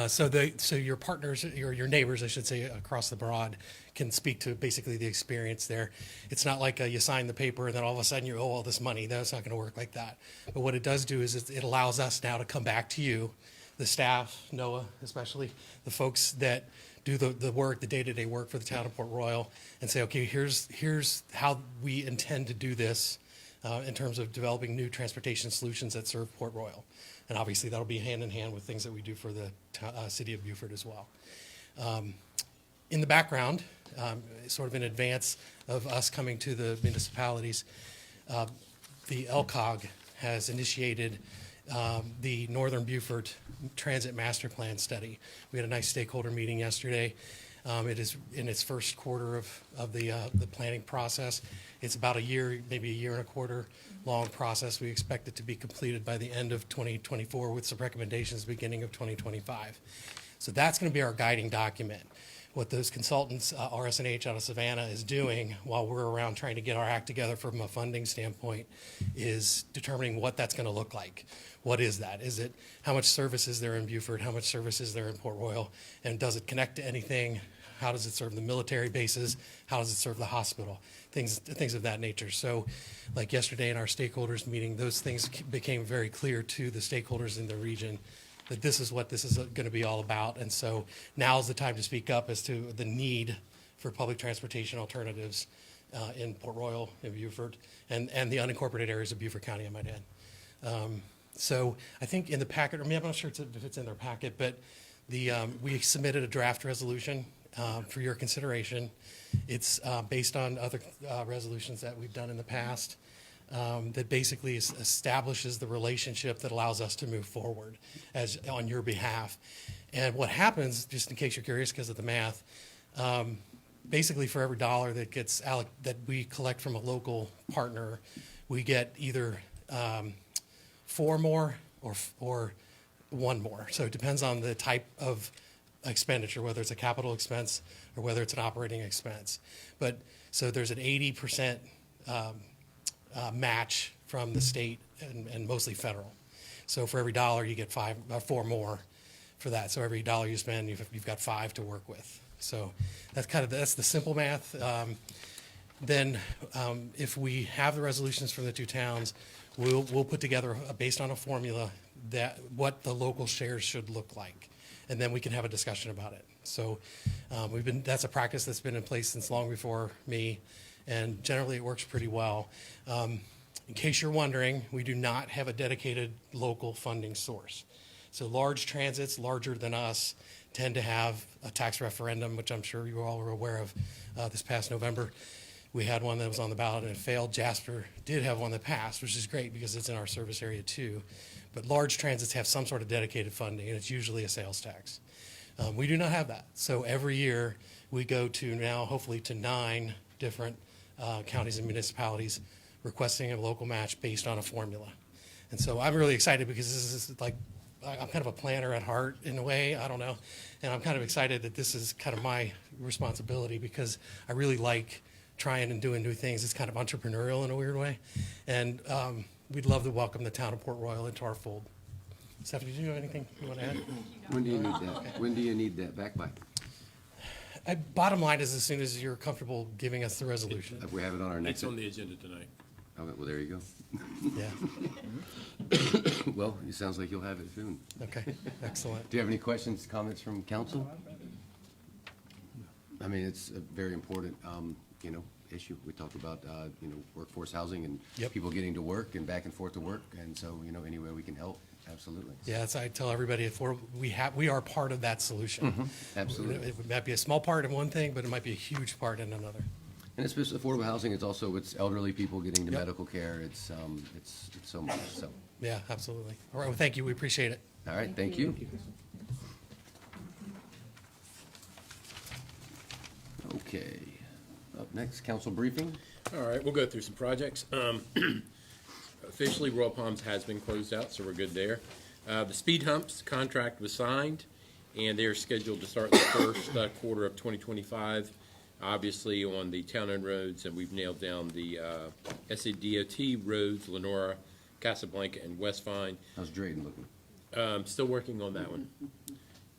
so your partners, your neighbors, I should say, across the broad, can speak to basically the experience there. It's not like you sign the paper and then all of a sudden you owe all this money. That's not going to work like that. But what it does do is it allows us now to come back to you, the staff, Noah especially, the folks that do the work, the day-to-day work for the town of Port Royal, and say, okay, here's how we intend to do this in terms of developing new transportation solutions that serve Port Royal. And obviously that'll be hand in hand with things that we do for the city of Beaufort as well. In the background, sort of in advance of us coming to the municipalities, the LCOG has initiated the Northern Beaufort Transit Master Plan study. We had a nice stakeholder meeting yesterday. It is in its first quarter of the planning process. It's about a year, maybe a year and a quarter long process. We expect it to be completed by the end of 2024 with some recommendations beginning of 2025. So that's going to be our guiding document. What those consultants, RS&H out of Savannah, is doing while we're around trying to get our act together from a funding standpoint is determining what that's going to look like. What is that? Is it how much service is there in Beaufort? How much service is there in Port Royal? And does it connect to anything? How does it serve the military bases? How does it serve the hospital? Things of that nature. So like yesterday in our stakeholders meeting, those things became very clear to the stakeholders in the region that this is what this is going to be all about. And so now is the time to speak up as to the need for public transportation alternatives in Port Royal, in Beaufort, and the unincorporated areas of Beaufort County, I might add. So I think in the packet, or maybe I'm not sure if it's in their packet, but we submitted a draft resolution for your consideration. It's based on other resolutions that we've done in the past. That basically establishes the relationship that allows us to move forward on your behalf. And what happens, just in case you're curious because of the math, basically for every dollar that gets that we collect from a local partner, we get either 4 more or 1 more. So it depends on the type of expenditure, whether it's a capital expense or whether it's an operating expense. But so there's an 80% match from the state and mostly federal. So for every dollar you get 4 more for that. So every dollar you spend, you've got 5 to work with. So that's the simple math. Then if we have the resolutions from the 2 towns, we'll put together based on a formula that what the local shares should look like, and then we can have a discussion about it. So that's a practice that's been in place since long before me. And generally it works pretty well. In case you're wondering, we do not have a dedicated local funding source. So large transits, larger than us, tend to have a tax referendum, which I'm sure you all are aware of this past November. We had one that was on the ballot and it failed. Jasper did have one that passed, which is great because it's in our service area too. But large transits have some sort of dedicated funding, and it's usually a sales tax. We do not have that. So every year we go to now hopefully to 9 different counties and municipalities requesting a local match based on a formula. And so I'm really excited because this is like, I'm kind of a planner at heart in a way, I don't know. And I'm kind of excited that this is kind of my responsibility because I really like trying and doing new things. It's kind of entrepreneurial in a weird way. And we'd love to welcome the town of Port Royal into our fold. Stephanie, do you have anything you want to add? When do you need that? When do you need that back by? Bottom line is as soon as you're comfortable giving us the resolution. If we have it on our next. It's on the agenda tonight. Oh, well, there you go. Yeah. Well, it sounds like you'll have it soon. Okay, excellent. Do you have any questions, comments from council? I mean, it's a very important, issue. We talked about, workforce housing and Yep. people getting to work and back and forth to work. And so, any way we can help, absolutely. Yeah, that's, I tell everybody, we are part of that solution. Absolutely. It might be a small part in one thing, but it might be a huge part in another. And it's just affordable housing. It's also, it's elderly people getting to Yep. medical care. It's so much, so. Yeah, absolutely. All right, well, thank you, we appreciate it. All right, thank you. Okay, up next, council briefing. All right, we'll go through some projects. Officially, Royal Palms has been closed out, so we're good there. The speed humps contract was signed, and they're scheduled to start the first quarter of 2025. Obviously, on the town-owned roads, and we've nailed down the SADOT roads, Lenora, Casablanca, and West Vine. How's Drayton looking? Still working on that one.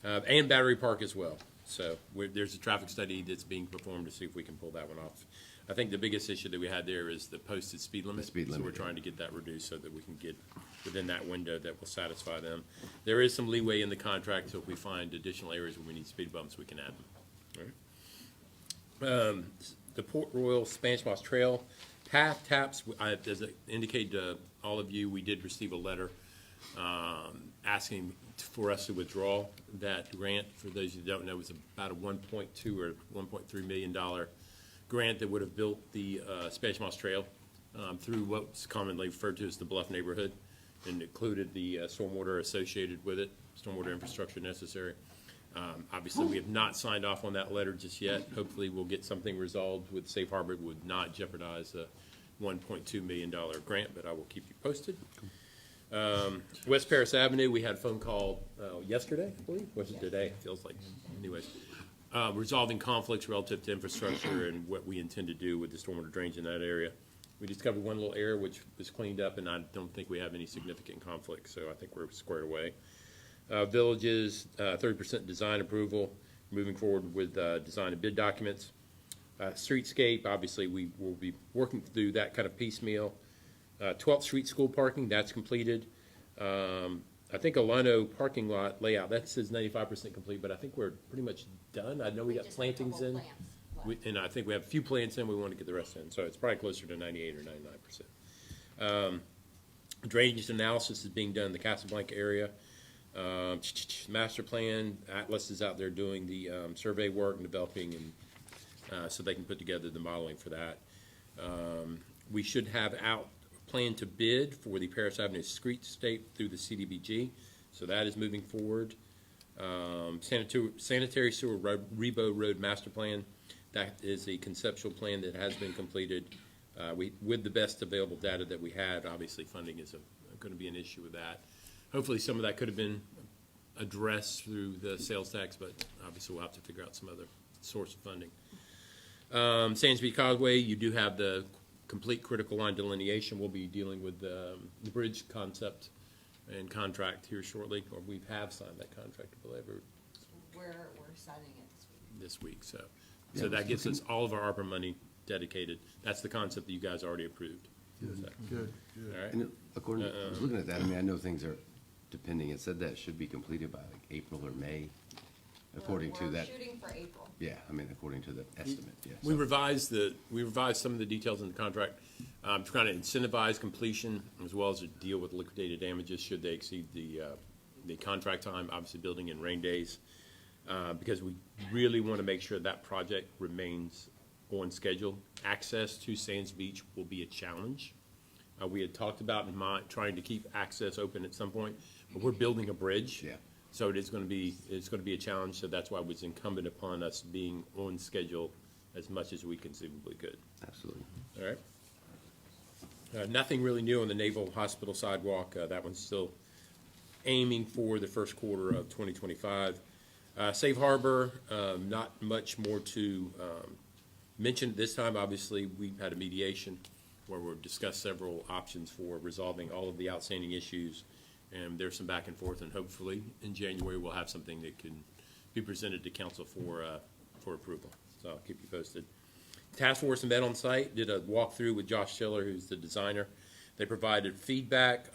And Battery Park as well. So there's a traffic study that's being performed to see if we can pull that one off. I think the biggest issue that we had there is the posted speed limit. speed limit, So we're trying to get that reduced so that we can get within that window that will satisfy them. There is some leeway in the contract, so if we find additional areas where we need speed bumps, we can add them. All right. The Port Royal Spanish Moss Trail path taps, as I indicated to all of you, we did receive a letter asking for us to withdraw that grant. For those who don't know, it was about a $1.2 or $1.3 million grant that would have built the Spanish Moss Trail through what's commonly referred to as the Bluff neighborhood, and included the stormwater associated with it, stormwater infrastructure necessary. Obviously, we have not signed off on that letter just yet. Hopefully, we'll get something resolved with Safe Harbor. It would not jeopardize a $1.2 million grant, but I will keep you posted. West Paris Avenue, we had a phone call yesterday, I believe. Was it today? Feels like. Anyways, resolving conflicts relative to infrastructure and what we intend to do with the stormwater drains in that area. We discovered one little area which was cleaned up, and I don't think we have any significant conflict, so I think we're squared away. Villages, 30% design approval, moving forward with design and bid documents. Streetscape, obviously, we will be working through that kind of piecemeal. 12th Street school parking, that's completed. I think Alano parking lot layout, that says 95% complete, but I think we're pretty much done. I know we got plantings in, and I think we have a few plants in. We want to get the rest in, so it's probably closer to 98 or 99%. Drainage analysis is being done in the Casablanca area. Master plan, Atlas is out there doing the survey work and developing, and so they can put together the modeling for that. We should have out plan to bid for the Paris Avenue streetscape through the CDBG, so that is moving forward. Sanitary sewer Rebo Road master plan, that is a conceptual plan that has been completed. With the best available data that we had, obviously funding is going to be an issue with that. Hopefully some of that could have been addressed through the sales tax, but obviously we'll have to figure out some other source of funding. Sands Beach Causeway, you do have the complete critical line delineation. We'll be dealing with the bridge concept and contract here shortly, or we have signed that contract, I believe. We're signing it this week. So Yeah, that gives us all of our ARPA money dedicated. That's the concept that you guys already approved. Good, good. All right. And according, I was looking at that, I mean, I know things are depending. It said that it should be completed by like April or May, according to that. We're shooting for April. Yeah, I mean, according to the estimate, yeah. We so. revised some of the details in the contract, trying to incentivize completion as well as to deal with liquidated damages should they exceed the contract time, obviously building in rain days, because we really want to make sure that project remains on schedule. Access to Sands Beach will be a challenge. We had talked about trying to keep access open at some point, but we're building a bridge. Yeah. So it's going to be a challenge. So that's why it was incumbent upon us being on schedule as much as we conceivably could. Absolutely. All right. Nothing really new on the Naval Hospital sidewalk. That one's still aiming for the first quarter of 2025. Safe Harbor, not much more to mention this time. Obviously, we've had a mediation where we've discussed several options for resolving all of the outstanding issues. And there's some back and forth, and hopefully in January we'll have something that can be presented to council for approval. So I'll keep you posted. Task Force met on site, did a walkthrough with Josh Schiller, who's the designer. They provided feedback.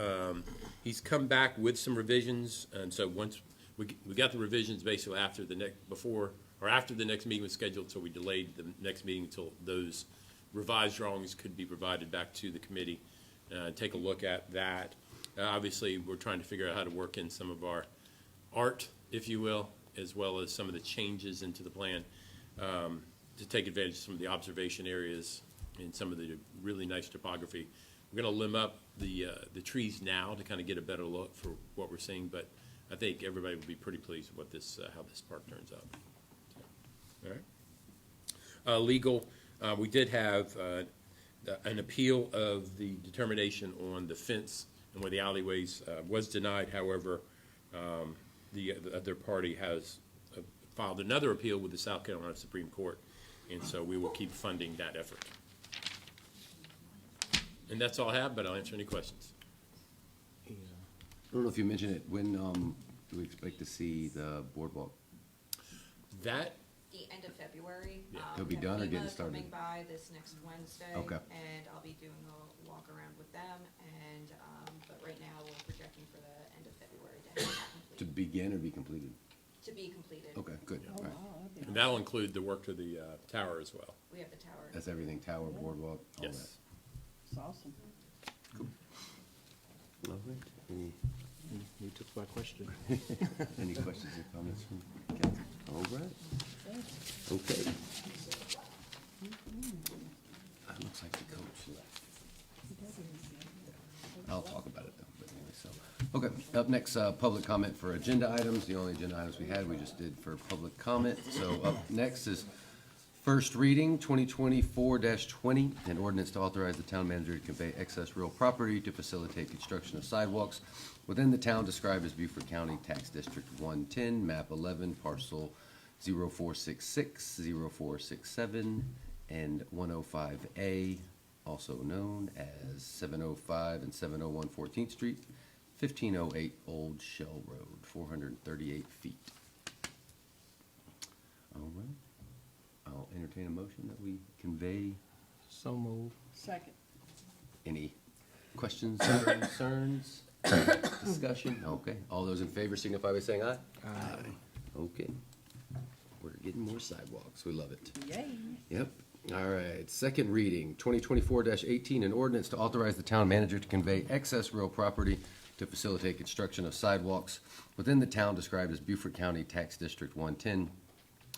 He's come back with some revisions, and so once we got the revisions basically after before or after the next meeting was scheduled, so we delayed the next meeting until those revised drawings could be provided back to the committee, take a look at that. Obviously, we're trying to figure out how to work in some of our art, if you will, as well as some of the changes into the plan, to take advantage of some of the observation areas and some of the really nice topography. We're going to limb up the trees now to kind of get a better look for what we're seeing, but I think everybody will be pretty pleased with what this, how this park turns out. All right. Legal, we did have an appeal of the determination on the fence and where the alleyways was denied. However, the other party has filed another appeal with the South Carolina Supreme Court, and so we will keep funding that effort. And that's all I have, but I'll answer any questions. I don't know if you mentioned it, when do we expect to see the boardwalk? That, The end of February. Yeah. It'll be done or getting started? Coming by this next Wednesday. Okay. And I'll be doing a walk around with them, and, but right now, we're projecting for the end of February to have that To complete, begin or be completed? to be completed. Okay, good. All right. and that'll include the work to the tower as well. We have the tower. That's everything, tower, boardwalk, all that. Yes. It's awesome. All right. Any, You took my question. any questions or comments from council? All right. Okay. Looks like the coach left. I'll talk about it though, but anyway, so. Okay, up next, public comment for agenda items. The only agenda items we had, we just did for public comment. So up next is first reading, 2024-20, an ordinance to authorize the town manager to convey excess real property to facilitate construction of sidewalks within the town described as Beaufort County Tax District 110, map 11, parcel 0466, 0467, and 105A, also known as 705 and 701 14th Street, 1508 Old Shell Road, 438 feet. All right. I'll entertain a motion that we convey. So move. Second. Any questions, concerns, discussion? Okay. All those in favor signify by saying aye. Aye. Okay. We're getting more sidewalks. We love it. Yay. Yep. All right. Second reading, 2024-18, an ordinance to authorize the town manager to convey excess real property to facilitate construction of sidewalks within the town described as Beaufort County Tax District 110,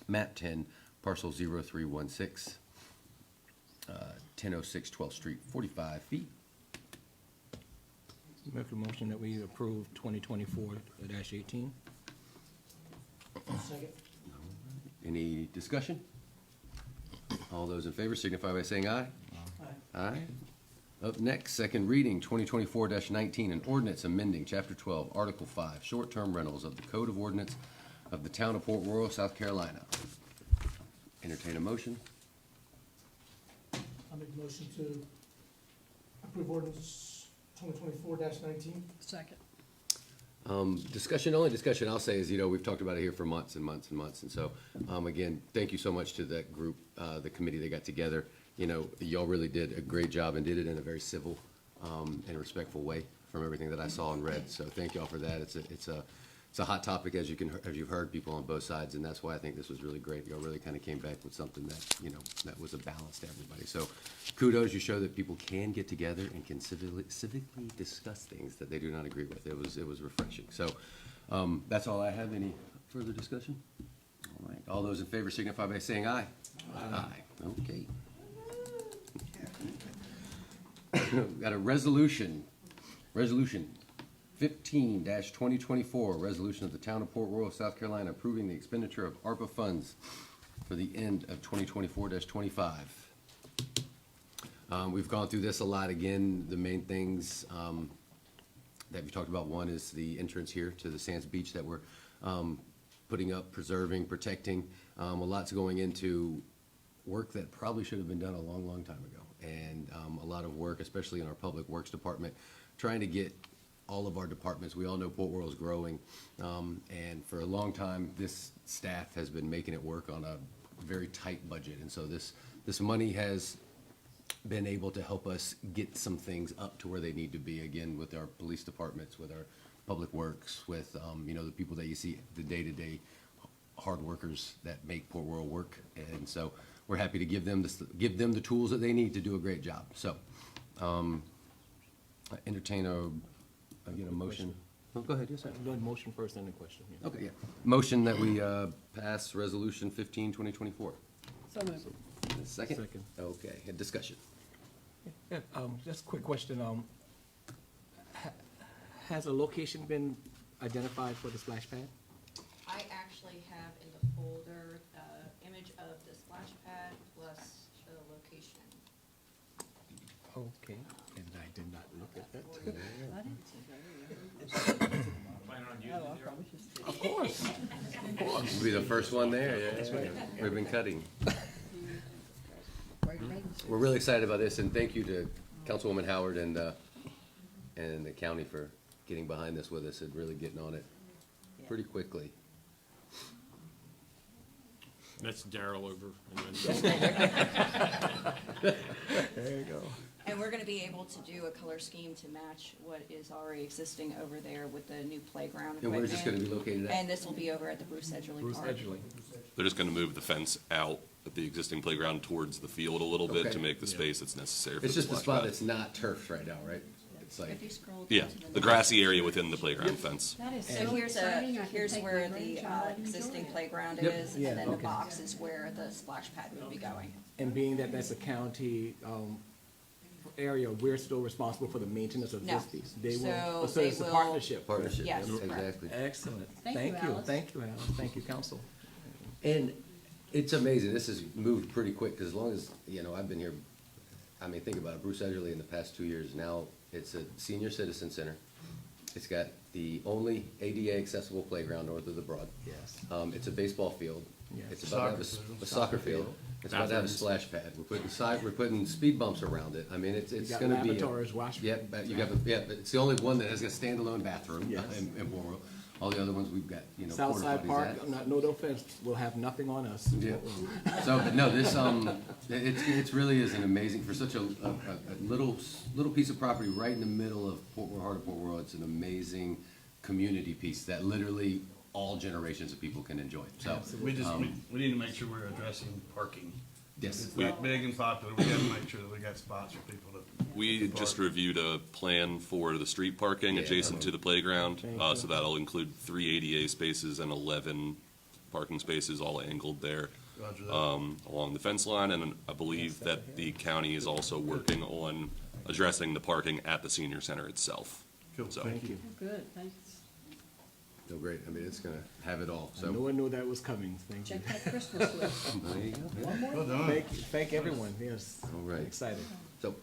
map 10, parcel 0316, 1006 12th Street, 45 feet. Make a motion that we approve 2024-18. Second. Any discussion? All those in favor signify by saying aye. Aye. Aye. Up next, second reading, 2024-19, an ordinance amending Chapter 12, Article 5, short-term rentals of the Code of Ordinance of the Town of Port Royal, South Carolina. Entertain a motion. I make a motion to approve ordinance 2024-19. Second. Discussion, only discussion I'll say is, you know, we've talked about it here for months and months and months. And so, again, thank you so much to that group, the committee that got together. You know, y'all really did a great job and did it in a very civil and respectful way from everything that I saw and read. So thank y'all for that. It's a hot topic, as you've heard, people on both sides, and that's why I think this was really great. Y'all really kind of came back with something that, you know, that was a balance to everybody. So kudos, you show that people can get together and can civically discuss things that they do not agree with. It was refreshing. So that's all I have. Any further discussion? All right. All those in favor signify by saying aye. Aye. Okay. Got a resolution 15-2024, resolution of the Town of Port Royal, South Carolina, approving the expenditure of ARPA funds for the end of 2024-25. We've gone through this a lot. Again, the main things that we talked about, one is the entrance here to the Sands Beach that we're putting up, preserving, protecting. A lot's going into work that probably should have been done a long, long time ago. And a lot of work, especially in our Public Works Department, trying to get all of our departments. We all know Port Royal is growing, and for a long time, this staff has been making it work on a very tight budget. And so this money has been able to help us get some things up to where they need to be, again, with our police departments, with our Public Works, with, you know, the people that you see the day-to-day hard workers that make Port Royal work. And so we're happy to give them the tools that they need to do a great job. So, I entertain a motion. Oh, go ahead, yes, sir. Go ahead, motion first, then the question. Yeah. Okay, yeah. Motion that we pass Resolution 15, 2024. So moved. Second? Second. Okay, and discussion. Yeah, just a quick question. Has a location been identified for the splash pad? I actually have in the folder, image of the splash pad plus the location. Okay, and I did not look at that. Of course. We'll be the first one there, yeah. Ribbon cutting. We're really excited about this, and thank you to Councilwoman Howard and the county for getting behind this with us and really getting on it pretty quickly. That's Daryl over. There you go. And we're gonna be able to do a color scheme to match what is already existing over there with the new playground And equipment. where's this gonna be located at? And this will be over at the Bruce Edgerly Park. They're just gonna move the fence out at the existing playground towards the field a little bit Okay. to make the space that's necessary for It's the just the splash spot pad. that's not turfed right now, right? It's like, If you scroll Yeah, down to the grassy area within the playground fence. That is So so here's exciting. I can here's take where my the grandchild and enjoy existing it. playground Yep. is, Yeah, and then the okay. box is where the splash pad will be going. And being that that's a county area, we're still responsible for the maintenance of No. this piece. They will, So so it's they a will- partnership. partnership, Yes, yep, correct. exactly. Excellent. Thank you, Alice. Thank you, Alice. Thank you, council. And it's amazing, this has moved pretty quick, because as long as, I've been here, I mean, think about it, Bruce Edgerly in the past 2 years, now it's a senior citizen center. It's got the only ADA accessible playground north of the Broad. Yes. It's a baseball field. Yes. It's about to have a soccer field. It's about to have a splash pad. We're putting speed bumps around it. I mean, it's got gonna be. lavatories, washroom. Yep, but but it's the only one that has a standalone bathroom Yes. in Port Royal. All the other ones we've got, porta Southside potties Park, at. no offense, will have nothing on us. Yeah. So, but no, this, it's really is an amazing, for such a little piece of property right in the middle of heart of Port Royal, it's an amazing community piece that literally all generations of people can enjoy. So, We need to make sure we're addressing parking. yes. It's that big and popular, we gotta make sure that we got spots for people to. We just reviewed a plan for the street parking Yeah. adjacent to the playground. So that'll include 3 ADA spaces and 11 parking spaces, all angled there. Roger that. Along the fence line, and I believe that the county is also working on addressing the parking at the senior center itself. Cool, So- thank you. Good, thanks. No, great. I mean, it's gonna have it all. No So, one knew that was coming. Thank you. Check that Christmas list. there you go. One more. Well done. Thank everyone. Yes. All right. Excited. So,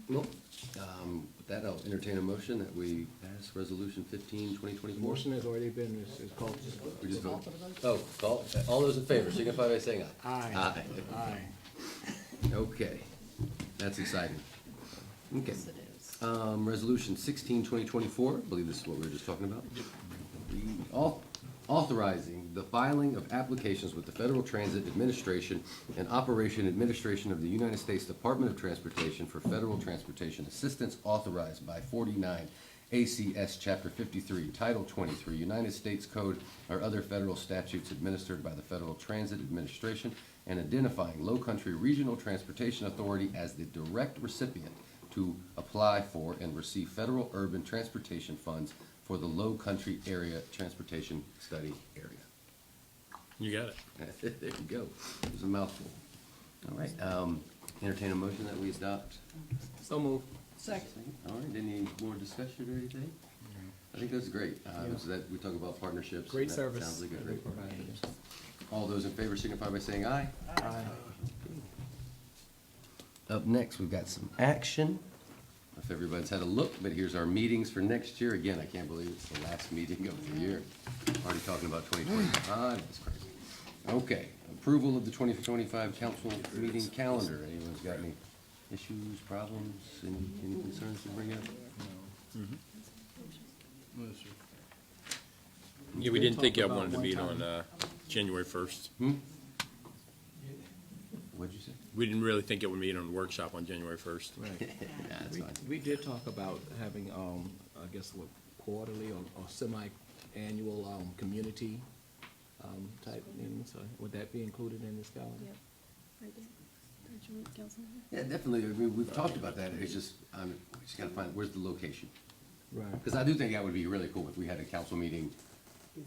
well, with that, I'll entertain a motion that we pass Resolution 15, 2024. Motion has already been, is called. We just vote. Oh, all those in favor, signify by saying aye. Aye. Aye. Okay, that's exciting. Okay. Resolution 16, 2024, I believe this is what we were just talking about. Authorizing the filing of applications with the Federal Transit Administration and Operation Administration of the United States Department of Transportation for federal transportation assistance authorized by 49 ACS Chapter 53, Title 23, United States Code or other federal statutes administered by the Federal Transit Administration, and identifying Low Country Regional Transportation Authority as the direct recipient to apply for and receive federal urban transportation funds for the Low Country Area Transportation Study Area. You got it. There you go. It was a mouthful. All right, entertain a motion that we adopt. So move. Second. All right, any more discussion or anything? I think that's great. So that, we talk about partnerships. Great and that service. Sounds like a that great we provide. partnership. All those in favor signify by saying aye. Aye. Up next, we've got some action. If everybody's had a look, but here's our meetings for next year. Again, I can't believe it's the last meeting of the year. Already talking about 2025, that's crazy. Okay, approval of the 2025 council meeting calendar. Anyone's got any issues, problems, any concerns to bring up? Yeah, we didn't think y'all wanted to meet on January 1st. What'd you say? We didn't really think it would meet on the workshop on January 1st. Right. That's fine. We did talk about having, I guess, what, quarterly or semi-annual, community type meetings, so would that be included in this calendar? Yeah, definitely. I mean, we've talked about that. It's just, we just gotta find, where's the location? Right. Because I do think that would be really cool if we had a council meeting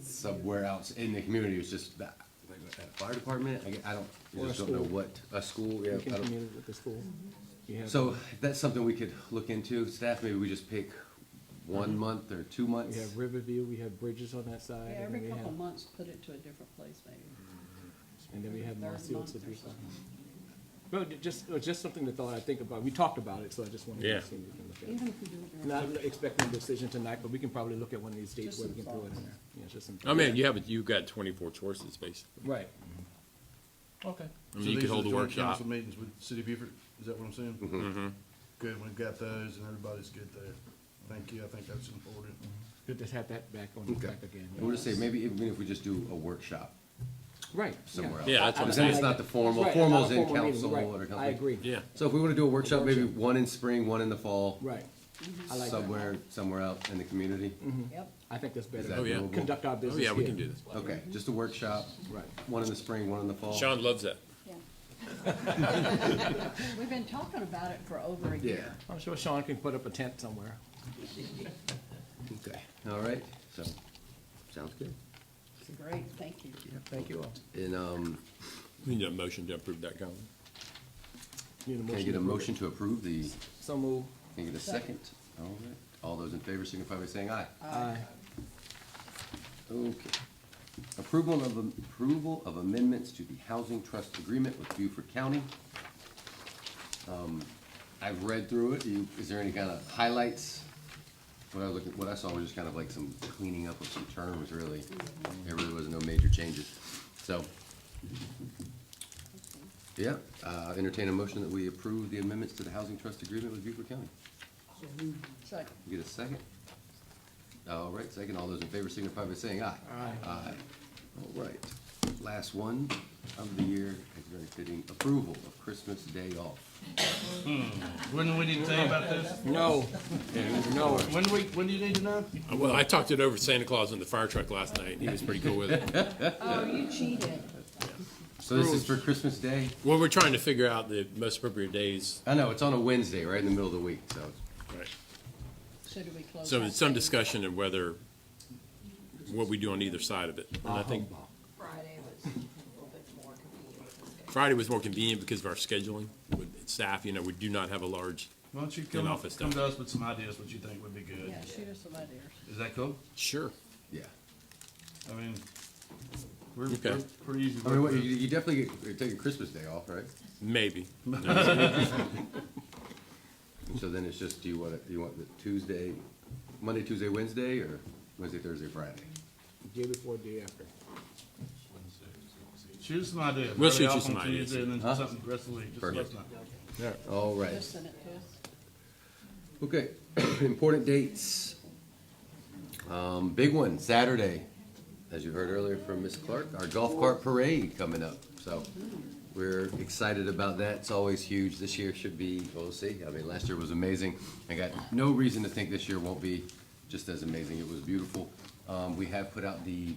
somewhere else in the community. It's just that, like, at a fire department, I don't, Or I a just don't know school. what, a school, yeah. We can I don't- communicate with the school. You have- So if that's something we could look into, staff, maybe we just pick 1 month or 2 months. We have Riverview, we have Bridges on that side. Yeah, and every then we couple have- months, put it to a different place, maybe. And then we have Third Marseille month to or do something. Well, just something to thought I think about. We talked about it, so I just wanted Yeah. to see if we can look at it. Even if we do it during. Not expecting a decision tonight, but we can probably look at one of these dates Just where we some can throw it in thoughts. there. Yeah, just some. I mean, you've got 24 choices, basically. Right. Okay. I mean, you could hold a workshop. Council meetings with City of Beaufort, is that what I'm saying? Mhm. Good, we've got those and everybody's good there. Thank you, I think that's important. Good to have that back on Okay. track again. And we'll just say, maybe even if we just do a workshop Right. somewhere else. Yeah, that's what I'm Because then it's saying. not the formal, Right, formal's not a in formal meeting, council right. or something. I agree. Yeah. So if we want to do a workshop, maybe one in spring, one in the fall. Right. I like that. Somewhere out in the community. Yep. I think that's better. Is that Oh, yeah. doable? Conduct our business Oh, yeah, we here. can do this. Okay, just a workshop. Right. One in the spring, one in the fall. Sean loves that. We've been talking about it for over a Yeah. year. I'm sure Sean can put up a tent somewhere. Okay, all right, so, sounds good. It's great, thank you. Thank you all. And, We need a motion to approve that calendar. Need a can I motion get a to approve motion to approve the, it. So move. can I get a second? All right, all those in favor signify by saying aye. Aye. Okay. Approval of amendments to the Housing Trust Agreement with Beaufort County. I've read through it. Is there any kind of highlights? What I saw was just kind of like some cleaning up of some terms, really. There really was no major changes. So, yeah, entertain a motion that we approve the amendments to the Housing Trust Agreement with Beaufort County. Second. Get a second? All right, second. All those in favor signify by saying aye. Aye. Aye. All right. Last one of the year is very fitting. Approval of Christmas Day off. When do we need to tell you about this? No. No. When do you need to know? Well, I talked it over with Santa Claus in the fire truck last night, and he was pretty cool with it. Oh, you cheated. So this is for Christmas Day? Well, we're trying to figure out the most appropriate days. I know, it's on a Wednesday, right in the middle of the week, so. Right. So do we close? So that there's some day? discussion of whether, what we do on either side of it. And I think Friday was a little bit more convenient this day. Friday was more convenient because of our scheduling with staff. You know, we do not have a large Why don't you come in-office to staff. us with some ideas, what you think would be good? Yeah, shoot us some ideas. Is that cool? Sure. Yeah. I mean, we're Okay. we're pretty easy. to I mean, work what, with. you definitely you're taking Christmas Day off, right? Maybe. So then it's just, do you want the Tuesday, Monday, Tuesday, Wednesday, or Wednesday, Thursday, Friday? Day before, day after. Shoot us some ideas. We'll Early shoot you off some on ideas. Tuesday and then Huh? something the rest of the week. Just let us Perfect. know. All right. Just send it to us. Okay, important dates. Big one, Saturday, as you heard earlier from Ms. Clark, our golf cart parade coming up. So we're excited about that. It's always huge. This year should be, we'll see. I mean, last year was amazing. I got no reason to think this year won't be just as amazing. It was beautiful. We have put out the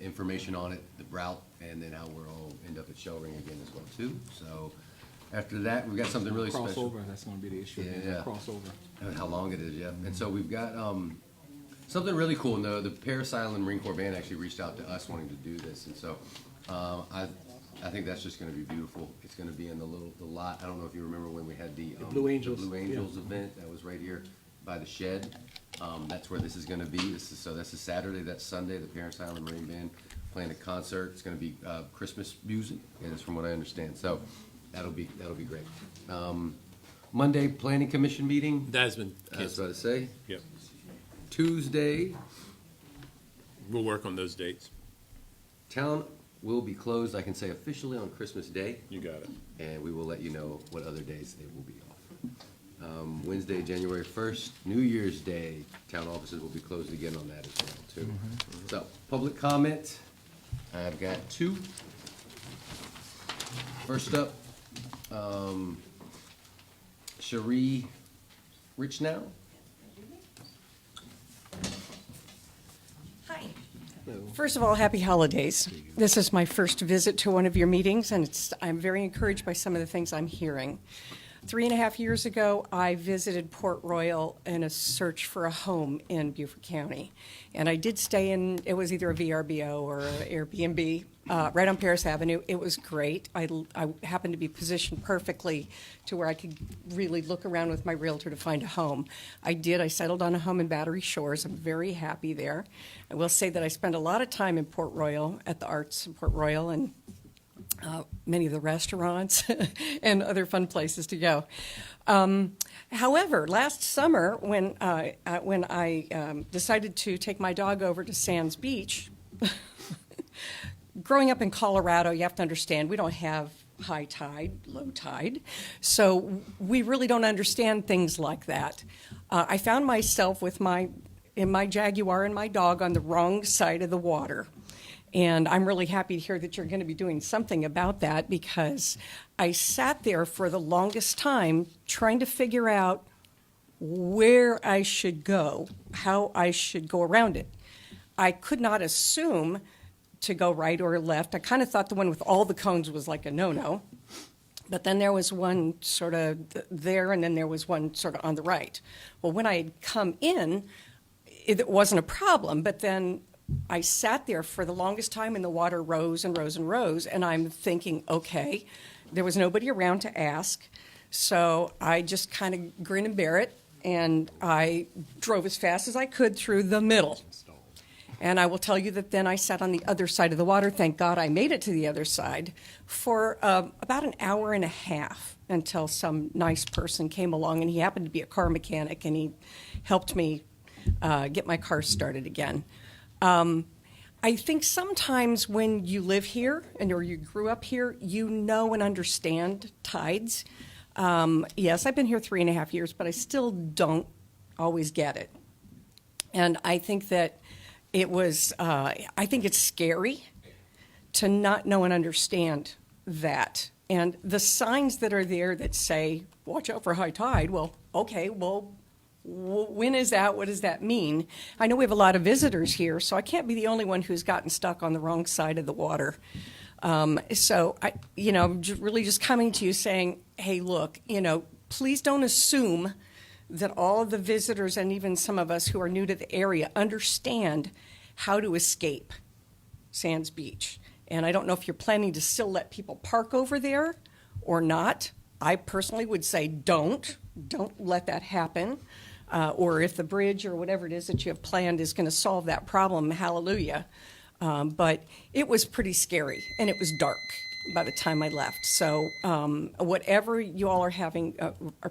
information on it, the route, and then how we're all end up at Shellring again as well too. So after that, we've got something really special. Crossover, that's gonna be the issue. Yeah. Crossover. And how long it is, yeah. And so we've got something really cool. And the Parris Island Marine Corps Band actually reached out to us wanting to do this, and so I think that's just going to be beautiful. It's going to be in the lot. I don't know if you remember when we had the Blue Angels, Blue Angels yeah. event. That was right here by the shed. That's where this is going to be. This is Saturday. That's Sunday. The Parris Island Marine Band playing a concert. It's going to be Christmas music, and it's from what I understand. So that'll be great. Monday, Planning Commission meeting. That has been I was canceled. about to say. Yep. Tuesday, We'll work on those dates. town will be closed, I can say officially on Christmas Day, You got it. and we will let you know what other days they will be off. Wednesday, January 1st, New Year's Day, town offices will be closed again on that as well, too. So, public comment, I've got two. First up, Cherie Richnow. Hi. First of all, happy holidays. This is my first visit to one of your meetings, and I'm very encouraged by some of the things I'm hearing. 3.5 years ago, I visited Port Royal in a search for a home in Beaufort County. And I did stay in, it was either a VRBO or an Airbnb, right on Paris Avenue. It was great. I happened to be positioned perfectly to where I could really look around with my realtor to find a home. I did. I settled on a home in Battery Shores. I'm very happy there. I will say that I spent a lot of time in Port Royal at the Arts in Port Royal and many of the restaurants and other fun places to go. However, last summer when I decided to take my dog over to Sands Beach, growing up in Colorado, you have to understand we don't have high tide, low tide, so we really don't understand things like that. I found myself with my Jaguar and my dog on the wrong side of the water. And I'm really happy to hear that you're going to be doing something about that, because I sat there for the longest time trying to figure out where I should go, how I should go around it. I could not assume to go right or left. I kind of thought the one with all the cones was like a no-no. But then there was one sort of there, and then there was one sort of on the right. Well, when I had come in, it wasn't a problem, but then I sat there for the longest time and the water rose and rose and rose, and I'm thinking, okay, there was nobody around to ask, so I just kind of grin and bear it, and I drove as fast as I could through the middle. And I will tell you that then I sat on the other side of the water. Thank God I made it to the other side for about an hour and a half until some nice person came along, and he happened to be a car mechanic, and he helped me get my car started again. I think sometimes when you live here or you grew up here, you know and understand tides. Yes, I've been here 3.5 years, but I still don't always get it. And I think that I think it's scary to not know and understand that. And the signs that are there that say, watch out for high tide, well, okay, well, when is that? What does that mean? I know we have a lot of visitors here, so I can't be the only one who's gotten stuck on the wrong side of the water. So I'm really just coming to you saying, hey, look, please don't assume that all of the visitors and even some of us who are new to the area understand how to escape Sands Beach. And I don't know if you're planning to still let people park over there or not. I personally would say don't let that happen. Or if the bridge or whatever it is that you have planned is going to solve that problem, hallelujah. But it was pretty scary, and it was dark by the time I left. So whatever you all are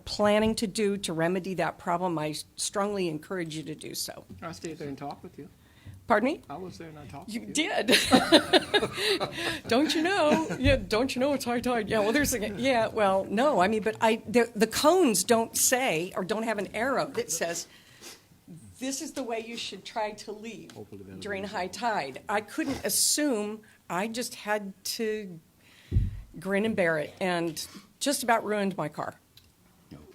planning to do to remedy that problem, I strongly encourage you to do so. I stayed there and talked with you. Pardon me? I was there and I talked You with you. did. Don't you know? Yeah, don't you know it's high tide? Yeah, well, no, I mean, but the cones don't say, or don't have an arrow that says, this is the way you should try to leave during high tide. I couldn't assume. I just had to grin and bear it, and just about ruined my car.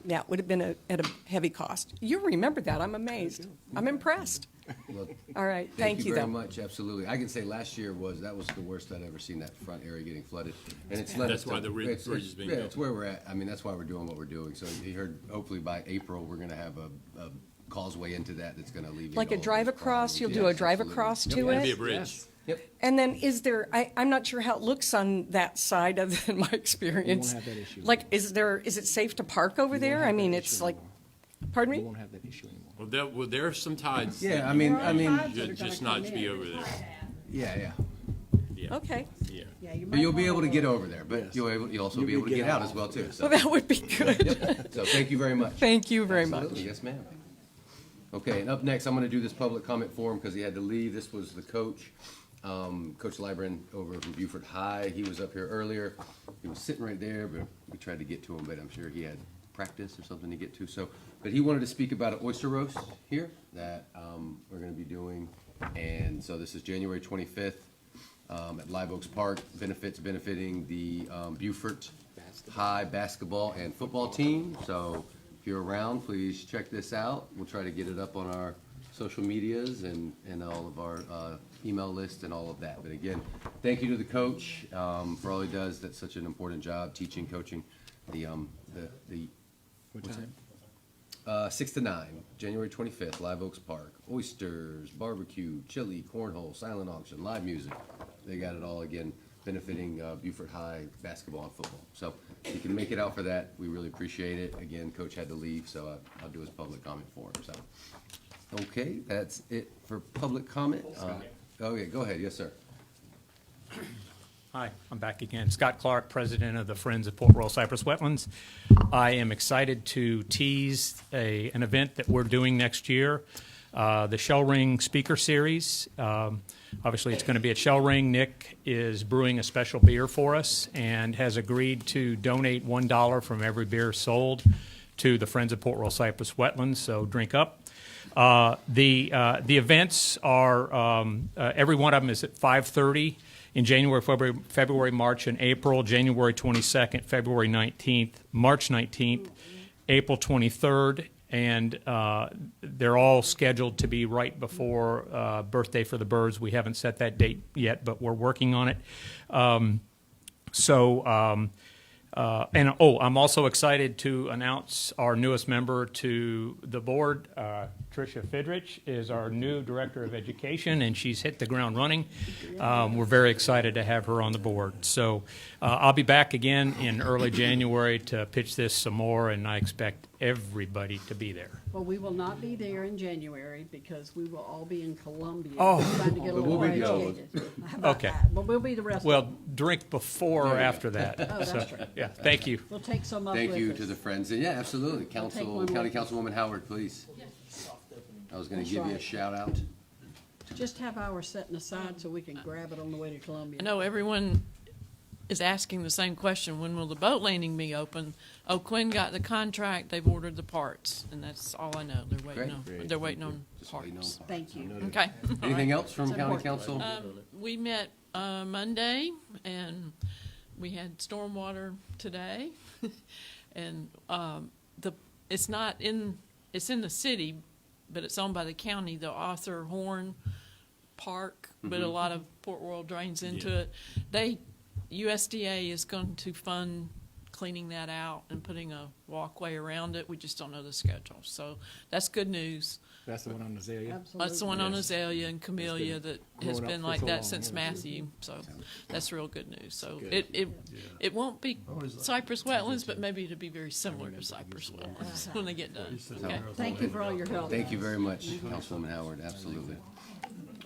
Yeah, it would have been at a heavy cost. You remember that. I'm amazed. I'm impressed. Well, All right, thank you very though. much, absolutely. I can say last year that was the worst I'd ever seen, that front area getting flooded. And it's led us That's to- why the bridge is being built. it's where we're at. I mean, that's why we're doing what we're doing. So you heard, hopefully by April, we're gonna have a causeway into that's gonna alleviate Like a all of drive those across, problems. you'll do a Yes, drive absolutely. across Yep. to It'll it? be a bridge. Yep. And then is there, I'm not sure how it looks on that side other than my experience. have that issue. Like, is it safe to park over there? I mean, it's like, pardon We me? won't have that issue anymore. Well, there are some tides. Yeah, that I mean, just not to be over there. yeah. Yeah. Okay. Yeah. But you'll be able to get over there, but you'll also be able to get out as well, too. So. Well, that would be good. So thank you very much. Thank you very Absolutely. much. Yes, ma'am. Okay, and up next, I'm going to do this public comment forum because he had to leave. This was the coach, Coach Libran over from Beaufort High. He was up here earlier. He was sitting right there, but we tried to get to him, but I'm sure he had practice or something to get to. So, but he wanted to speak about an oyster roast here that we're going to be doing. And so this is January 25th at Live Oaks Park. Benefiting the Beaufort High basketball and football team. So if you're around, please check this out. We'll try to get it up on our social medias and all of our email list and all of that. But again, thank you to the coach for all he does. That's such an important job, teaching, coaching. What's that? 6 to 9, January 25th, Live Oaks Park. Oysters, barbecue, chili, cornhole, silent auction, live music. They got it all again, benefiting Beaufort High basketball and football. So if you can make it out for that, we really appreciate it. Again, Coach had to leave, so I'll do his public comment for him. So, okay, that's it for public comment. Okay, go ahead. Yes, sir. Hi, I'm back again. Scott Clark, President of the Friends of Port Royal Cypress Wetlands. I am excited to tease an event that we're doing next year, the Shell Ring Speaker Series. Obviously, it's going to be at Shell Ring. Nick is brewing a special beer for us and has agreed to donate $1 from every beer sold to the Friends of Port Royal Cypress Wetlands, so drink up. The events are, every one of them is at 5:30 in January, February, March, and April. January 22nd, February 19th, March 19th, April 23rd, and they're all scheduled to be right before Birthday for the Birds. We haven't set that date yet, but we're working on it. I'm also excited to announce our newest member to the board. Tricia Fidrich is our new Director of Education, and she's hit the ground running. We're very excited to have her on the board. So I'll be back again in early January to pitch this some more, and I expect everybody to be there. Well, we will not be there in January because we will all be in Columbia. Oh. Trying to get a But little we'll be more going. educated. How about Okay. that? But we'll be the rest of Well, them. drink before or after that. Oh, that's So, true. yeah, thank you. We'll take some up with us. Thank you to the Friends. And yeah, absolutely. take Council, one County with us. Councilwoman Howard, please. I was going to That's give you a right. shout out. Just have ours setting aside so we can grab it on the way to Columbia. I know everyone is asking the same question, when will the boat landing be open? Oh, Quinn got the contract, they've ordered the parts, and that's all I know. They're waiting Great. on, they're waiting on Just waiting parts. on- Thank you. Okay. Anything else from It's County important. Council? We met Monday, and we had stormwater today, and it's not in, it's in the city, but it's owned by the county, the Arthur Horn Park, but a lot of Port Royal drains into it. USDA is going to fund cleaning that out and putting a walkway around it. We just don't know the schedule, so that's good news. That's the one on Azalea? Absolutely. That's the one on Yes. Azalea and Camellia that has growing up been for like so that long, since yeah. Matthew, so that's real good news. So Good. it won't be Cypress Wetlands, but maybe it'll be very similar to Cypress Wetlands when they get done. Okay. Thank you for all your help. Thank you very much, Councilwoman Howard. Absolutely.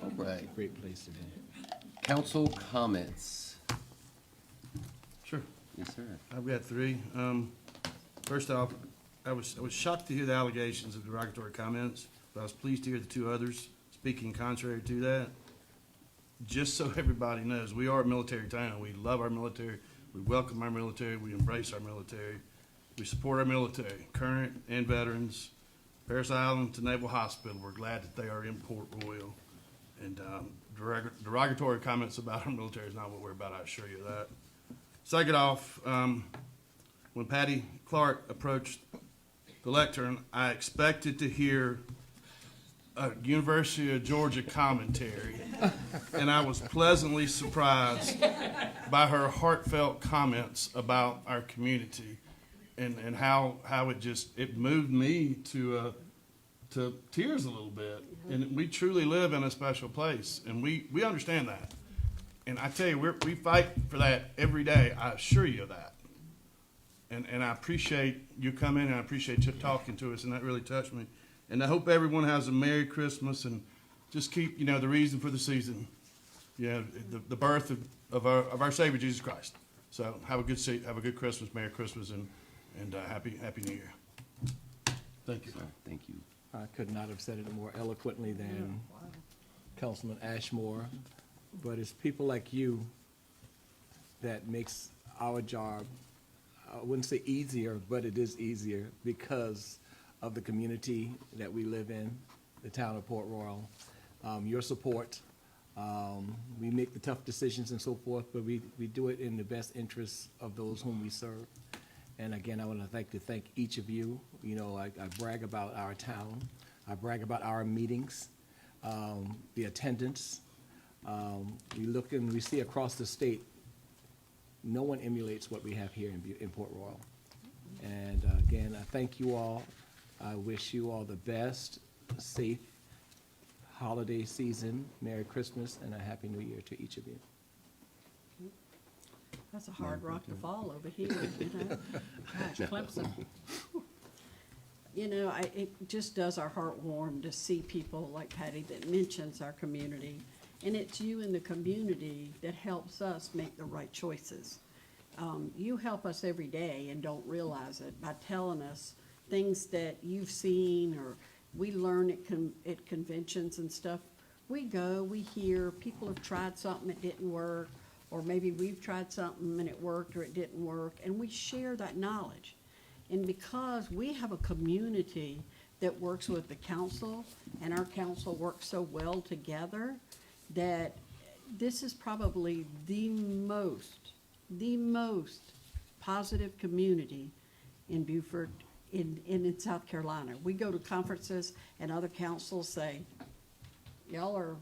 All right. Great place to be. Council comments. Sure. Yes, sir. I've got three. First off, I was shocked to hear the allegations of derogatory comments, but I was pleased to hear the two others speaking contrary to that. Just so everybody knows, we are a military town. We love our military. We welcome our military. We embrace our military. We support our military, current and veterans. Paris Island to Naval Hospital, we're glad that they are in Port Royal. And derogatory comments about our military is not what we're about, I assure you that. Second off, when Patty Clark approached the lectern, I expected to hear a University of Georgia commentary, and I was pleasantly surprised by her heartfelt comments about our community and how it moved me to tears a little bit. And we truly live in a special place, and we understand that. And I tell you, we fight for that every day. I assure you of that. And I appreciate you coming, and I appreciate you talking to us, and that really touched me. And I hope everyone has a Merry Christmas, and just keep, the reason for the season, the birth of our Savior Jesus Christ. So have a good Christmas, Merry Christmas, and happy New Year. Thank you. Thank you. I could not have said it more eloquently than Councilman Ashmore, but it's people like you that makes our job, I wouldn't say easier, but it is easier because of the community that we live in, the town of Port Royal. Your support, we make the tough decisions and so forth, but we do it in the best interests of those whom we serve. And again, I want to thank each of you. I brag about our town. I brag about our meetings, the attendance. We look and we see across the state, no one emulates what we have here in Port Royal. And again, I thank you all. I wish you all the best, safe holiday season, Merry Christmas, and a Happy New Year to each of you. That's a hard rock to fall over here, you know? Gosh, Clemson. You know, it just does our heart warm to see people like Patty that mentions our community. And it's you in the community that helps us make the right choices. You help us every day and don't realize it by telling us things that you've seen or we learn at conventions and stuff. We go, we hear, people have tried something that didn't work, or maybe we've tried something and it worked or it didn't work, and we share that knowledge. And because we have a community that works with the council, and our council works so well together, that this is probably the most positive community in Beaufort, in South Carolina. We go to conferences and other councils say, y'all are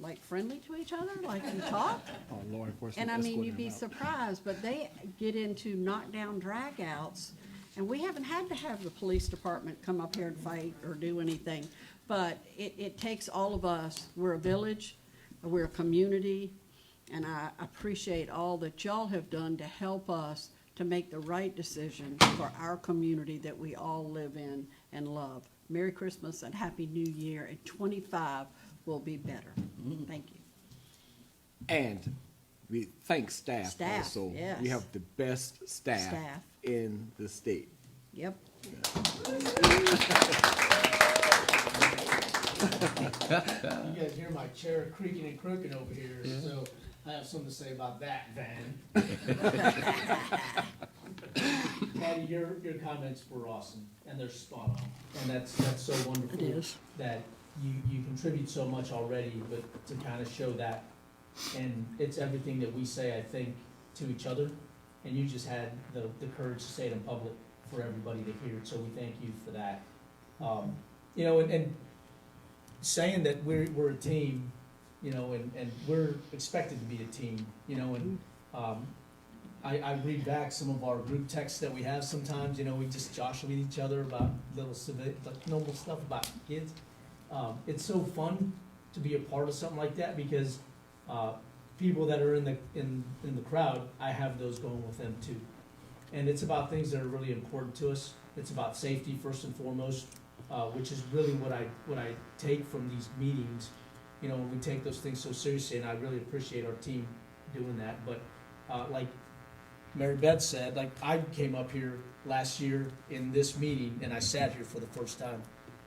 like friendly to each other, like you talk? Oh, law enforcement And I mean, escorting you'd be them out. surprised, but they get into knockdown dragouts, and we haven't had to have the police department come up here and fight or do anything. But it takes all of us. We're a village, we're a community, and I appreciate all that y'all have done to help us to make the right decision for our community that we all live in and love. Merry Christmas and Happy New Year, and 25 will be better. Thank you. And we thank staff also. Yes. We have the best staff in the state. Yep. You guys hear my chair creaking and croaking over here, so I have something to say about that, Van. Patty, your comments were awesome, and they're spot on, and that's so wonderful. It is. That you contribute so much already, but to kind of show that, and it's everything that we say, I think, to each other, and you just had the courage to say it in public for everybody to hear, so we thank you for that. You know, and saying that we're a team, you know, and we're expected to be a team, you know, and I read back some of our group texts that we have sometimes, you know, we just josh with each other about little like normal stuff about kids. It's so fun to be a part of something like that because people that are in the crowd, I have those going with them too. And it's about things that are really important to us. It's about safety first and foremost, which is really what I take from these meetings. You know, we take those things so seriously, and I really appreciate our team doing that. But like Mary Beth said, like I came up here last year in this meeting, and I sat here for the first time,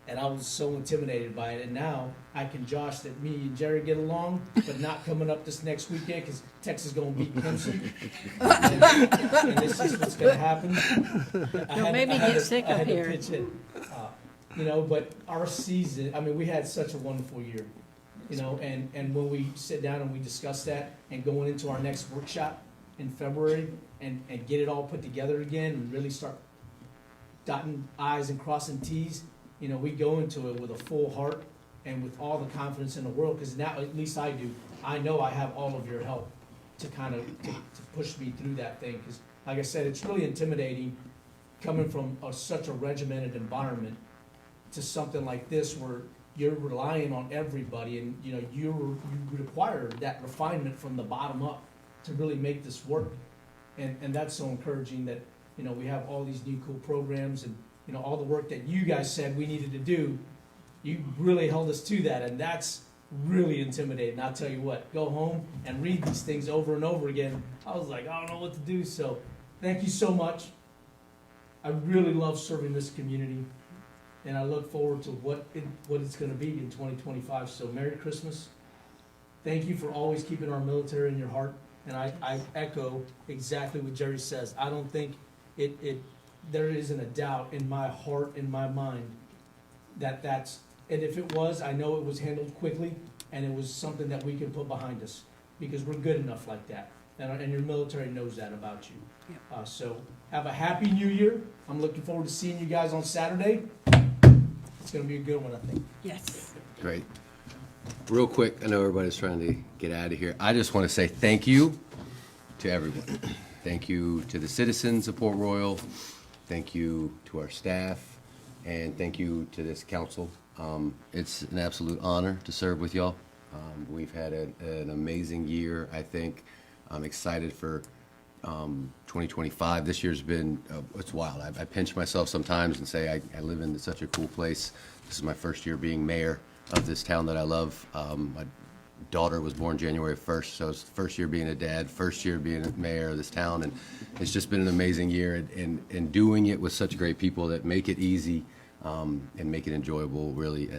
and I was so intimidated by it. And now I can josh that me and Jerry get along, but not coming up this next weekend because Texas is going to beat Clemson. And this is what's going to happen. Don't maybe get sick up here. Pitch it. You know, but our season, I mean, we had such a wonderful year, you know, and when we sit down and we discuss that and going into our next workshop in February and get it all put together again and really start dotting I's and crossing T's, you know, we go into it with a full heart and with all the confidence in the world, because now, at least I do, I know I have all of your help to kind of to push me through that thing, because like I said, it's really intimidating coming from such a regimented environment to something like this where you're relying on everybody, and you know you require that refinement from the bottom up to really make this work, and that's so encouraging that you know we have all these new cool programs, and you know all the work that you guys said we needed to do, you really held us to that, and that's really intimidating. I'll tell you what, go home and read these things over and over again. I was like, I don't know what to do. So thank you so much. I really love serving this community, and I look forward to what it's going to be in 2025. So Merry Christmas. Thank you for always keeping our military in your heart. And I echo exactly what Jerry says. I don't think there isn't a doubt in my heart, in my mind, that's, and if it was, I know it was handled quickly, and it was something that we can put behind us, because we're good enough like that. And your military knows that about you. Yep. So have a happy New Year. I'm looking forward to seeing you guys on Saturday. It's going to be a good one, I think. Yes. Great. Real quick, I know everybody's trying to get out of here. I just want to say thank you to everyone. Thank you to the citizens of Port Royal. Thank you to our staff, and thank you to this council. It's an absolute honor to serve with y'all. We've had an amazing year, I think. I'm excited for 2025. This year's been, it's wild. I pinch myself sometimes and say I live in such a cool place. This is my first year being mayor of this town that I love. My daughter was born January 1st, so it's the first year being a dad, first year being a mayor of this town, and it's just been an amazing year, and doing it with such great people that make it easy and make it enjoyable. Really,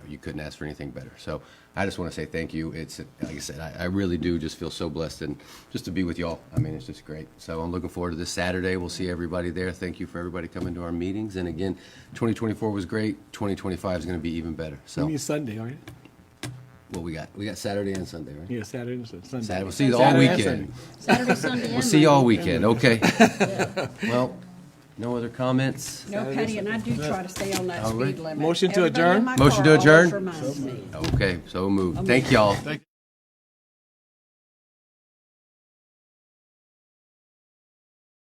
you couldn't ask for anything better. So I just want to say thank you. It's, like I said, I really do just feel so blessed, and just to be with y'all, I mean, it's just great. So I'm looking forward to this Saturday. We'll see everybody there. Thank you for everybody coming to our meetings, and again, 2024 was great. 2025 is going to be even better. So. You mean Sunday, aren't you? Well, we got Saturday and Sunday, right? Yeah, Saturday and Sunday. Saturday. We'll see you all weekend. Saturday, Sunday, We'll see you all weekend. Okay. Well, no other comments? No, Patty, and I do try to stay on that All right. speed limit. Motion to Everybody in adjourn? my Motion car to always adjourn? reminds me. Okay, so moved. Thank y'all.